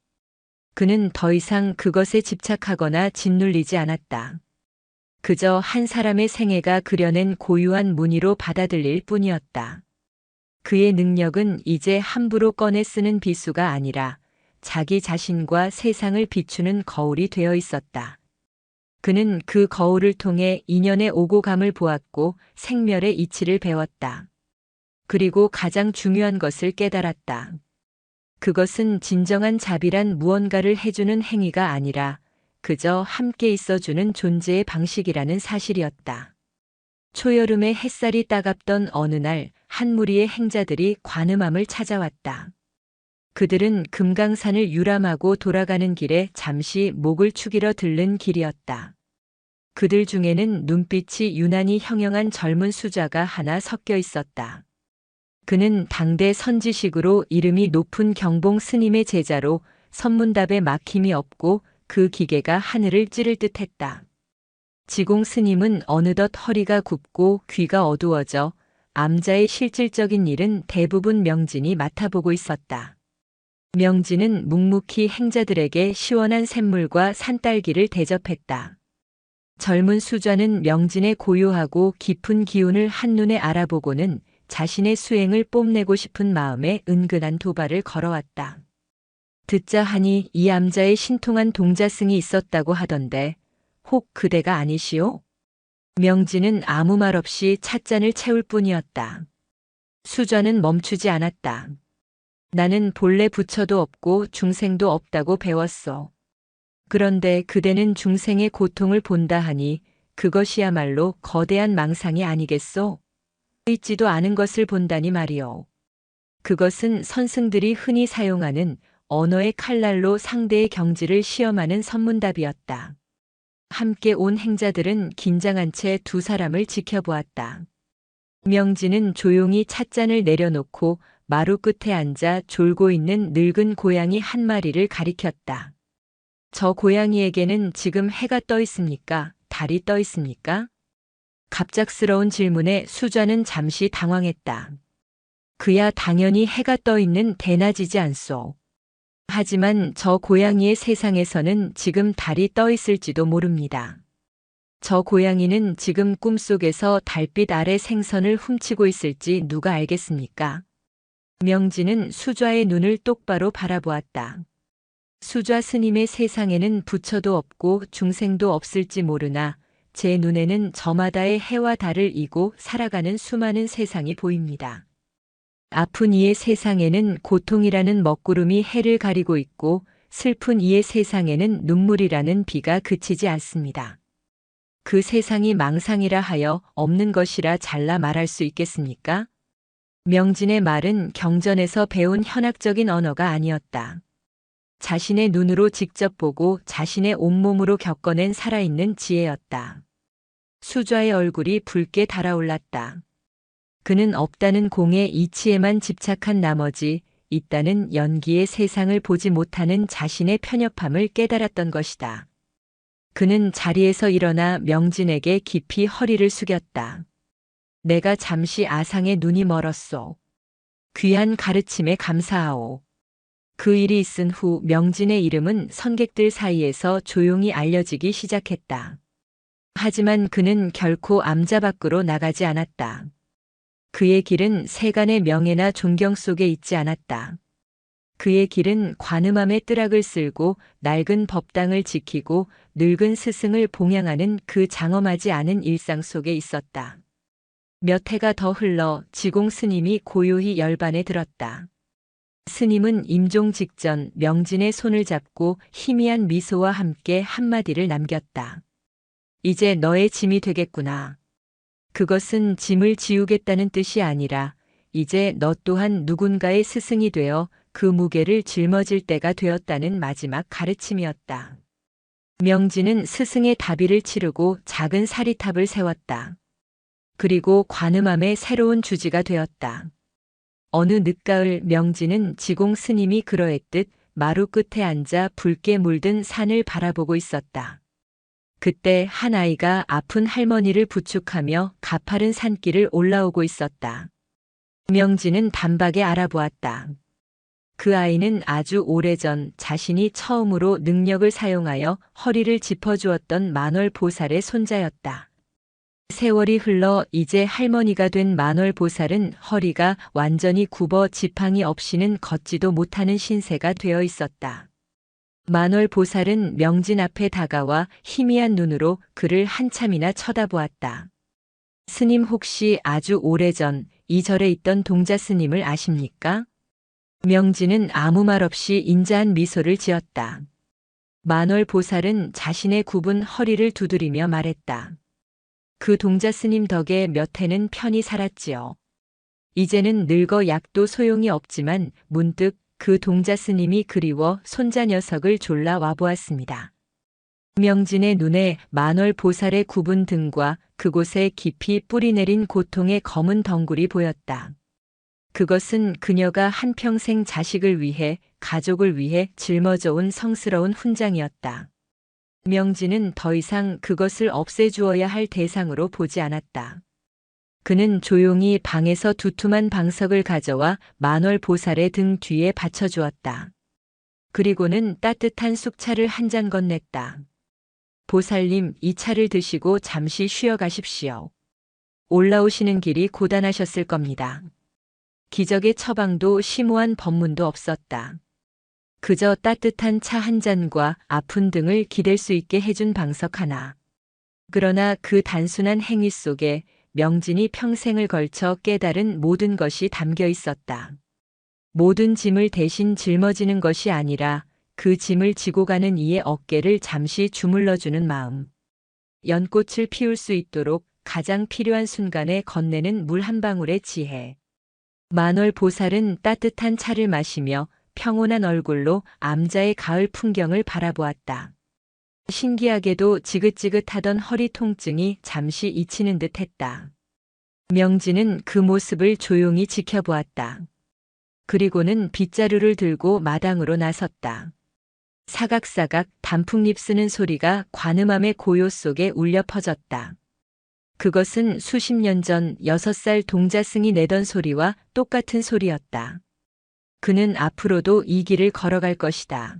그는 더 이상 그것에 집착하거나 짓눌리지 않았다. 그저 한 사람의 생애가 그려낸 고유한 무늬로 받아들일 뿐이었다. 그의 능력은 이제 함부로 꺼내 쓰는 비수가 아니라 자기 자신과 세상을 비추는 거울이 되어 있었다. 그는 그 거울을 통해 인연의 오고 감을 보았고 생멸의 이치를 배웠다. 그리고 가장 중요한 것을 깨달았다. 그것은 진정한 자비란 무언가를 해주는 행위가 아니라 그저 함께 있어주는 존재의 방식이라는 사실이었다. 초여름의 햇살이 따갑던 어느 날 한 무리의 행자들이 관음암을 찾아왔다. 그들은 금강산을 유람하고 돌아가는 길에 잠시 목을 축이러 들른 길이었다. 그들 중에는 눈빛이 유난히 형형한 젊은 수자가 하나 섞여 있었다. 그는 당대 선지식으로 이름이 높은 경봉 스님의 제자로 선문답에 막힘이 없고 그 기계가 하늘을 찌를 듯했다. 지공 스님은 어느덧 허리가 굽고 귀가 어두워져 암자의 실질적인 일은 대부분 명진이 맡아보고 있었다. 명진은 묵묵히 행자들에게 시원한 샘물과 산딸기를 대접했다. 젊은 수자는 명진의 고요하고 깊은 기운을 한눈에 알아보고는 자신의 수행을 뽐내고 싶은 마음에 은근한 도발을 걸어왔다. 듣자 하니 이 암자의 신통한 동자승이 있었다고 하던데 혹 그대가 아니시오? 명진은 아무 말 없이 찻잔을 채울 뿐이었다. 수자는 멈추지 않았다. 나는 본래 부처도 없고 중생도 없다고 배웠어. 그런데 그대는 중생의 고통을 본다 하니 그것이야말로 거대한 망상이 아니겠소? 있지도 않은 것을 본다니 말이오. 그것은 선승들이 흔히 사용하는 언어의 칼날로 상대의 경지를 시험하는 선문답이었다. 함께 온 행자들은 긴장한 채 두 사람을 지켜보았다. 명진은 조용히 찻잔을 내려놓고 마루 끝에 앉아 졸고 있는 늙은 고양이 한 마리를 가리켰다. 저 고양이에게는 지금 해가 떠 있습니까? 달이 떠 있습니까? 갑작스러운 질문에 수자는 잠시 당황했다. 그야 당연히 해가 떠 있는 대낮이지 않소. 하지만 저 고양이의 세상에서는 지금 달이 떠 있을지도 모릅니다. 저 고양이는 지금 꿈속에서 달빛 아래 생선을 훔치고 있을지 누가 알겠습니까? 명진은 수좌의 눈을 똑바로 바라보았다. 수좌 스님의 세상에는 부처도 없고 중생도 없을지 모르나 제 눈에는 저마다의 해와 달을 이고 살아가는 수많은 세상이 보입니다. 아픈 이의 세상에는 고통이라는 먹구름이 해를 가리고 있고 슬픈 이의 세상에는 눈물이라는 비가 그치지 않습니다. 그 세상이 망상이라 하여 없는 것이라 잘라 말할 수 있겠습니까? 명진의 말은 경전에서 배운 현학적인 언어가 아니었다. 자신의 눈으로 직접 보고 자신의 온몸으로 겪어낸 살아있는 지혜였다. 수좌의 얼굴이 붉게 달아올랐다. 그는 없다는 공의 이치에만 집착한 나머지 있다는 연기의 세상을 보지 못하는 자신의 편협함을 깨달았던 것이다. 그는 자리에서 일어나 명진에게 깊이 허리를 숙였다. 내가 잠시 아상에 눈이 멀었소. 귀한 가르침에 감사하오. 그 일이 있은 후 명진의 이름은 선객들 사이에서 조용히 알려지기 시작했다. 하지만 그는 결코 암자 밖으로 나가지 않았다. 그의 길은 세간의 명예나 존경 속에 있지 않았다. 그의 길은 관음함의 뜨락을 쓸고 낡은 법당을 지키고 늙은 스승을 봉양하는 그 장엄하지 않은 일상 속에 있었다. 몇 해가 더 흘러 지공 스님이 고요히 열반에 들었다. 스님은 임종 직전 명진의 손을 잡고 희미한 미소와 함께 한마디를 남겼다. 이제 너의 짐이 되겠구나. 그것은 짐을 지우겠다는 뜻이 아니라 이제 너 또한 누군가의 스승이 되어 그 무게를 짊어질 때가 되었다는 마지막 가르침이었다. 명진은 스승의 다비를 치르고 작은 사리탑을 세웠다. 그리고 관음함의 새로운 주지가 되었다. 어느 늦가을 명진은 지공 스님이 그러했듯 마루 끝에 앉아 붉게 물든 산을 바라보고 있었다. 그때 한 아이가 아픈 할머니를 부축하며 가파른 산길을 올라오고 있었다. 명진은 단박에 알아보았다. 그 아이는 아주 오래전 자신이 처음으로 능력을 사용하여 허리를 짚어주었던 만월보살의 손자였다. 세월이 흘러 이제 할머니가 된 만월보살은 허리가 완전히 굽어 지팡이 없이는 걷지도 못하는 신세가 되어 있었다. 만월보살은 명진 앞에 다가와 희미한 눈으로 그를 한참이나 쳐다보았다. 스님 혹시 아주 오래전 이 절에 있던 동자 스님을 아십니까? 명진은 아무 말 없이 인자한 미소를 지었다. 만월보살은 자신의 굽은 허리를 두드리며 말했다. 그 동자 스님 덕에 몇 해는 편히 살았지요. 이제는 늙어 약도 소용이 없지만 문득 그 동자 스님이 그리워 손자 녀석을 졸라 와보았습니다. 명진의 눈에 만월보살의 굽은 등과 그곳에 깊이 뿌리내린 고통의 검은 덩굴이 보였다. 그것은 그녀가 한평생 자식을 위해, 가족을 위해 짊어져온 성스러운 훈장이었다. 명진은 더 이상 그것을 없애주어야 할 대상으로 보지 않았다. 그는 조용히 방에서 두툼한 방석을 가져와 만월보살의 등 뒤에 받쳐주었다. 그리고는 따뜻한 쑥차를 한 잔 건넸다. 보살님, 이 차를 드시고 잠시 쉬어 가십시오. 올라오시는 길이 고단하셨을 겁니다. 기적의 처방도 심오한 법문도 없었다. 그저 따뜻한 차 한 잔과 아픈 등을 기댈 수 있게 해준 방석 하나. 그러나 그 단순한 행위 속에 명진이 평생을 걸쳐 깨달은 모든 것이 담겨 있었다. 모든 짐을 대신 짊어지는 것이 아니라 그 짐을 지고 가는 이의 어깨를 잠시 주물러주는 마음. 연꽃을 피울 수 있도록 가장 필요한 순간에 건네는 물 한 방울의 지혜. 만월보살은 따뜻한 차를 마시며 평온한 얼굴로 암자의 가을 풍경을 바라보았다. 신기하게도 지긋지긋하던 허리 통증이 잠시 잊히는 듯 했다. 명진은 그 모습을 조용히 지켜보았다. 그리고는 빗자루를 들고 마당으로 나섰다. 사각사각 단풍잎 쓰는 소리가 관음함의 고요 속에 울려 퍼졌다. 그것은 수십 년 전 6살 동자승이 내던 소리와 똑같은 소리였다. 그는 앞으로도 이 길을 걸어갈 것이다.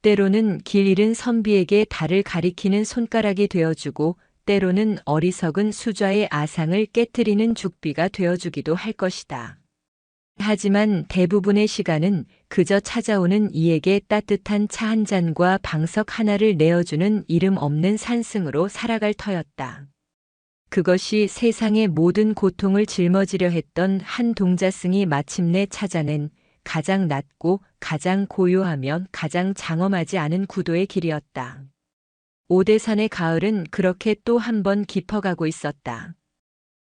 때로는 길 잃은 선비에게 달을 가리키는 손가락이 되어주고 때로는 어리석은 수좌의 아상을 깨트리는 죽비가 되어주기도 할 것이다. 하지만 대부분의 시간은 그저 찾아오는 이에게 따뜻한 차 한 잔과 방석 하나를 내어주는 이름 없는 산승으로 살아갈 터였다. 그것이 세상의 모든 고통을 짊어지려 했던 한 동자승이 마침내 찾아낸 가장 낮고 가장 고요하면 가장 장엄하지 않은 구도의 길이었다. 오대산의 가을은 그렇게 또 한 번 깊어가고 있었다.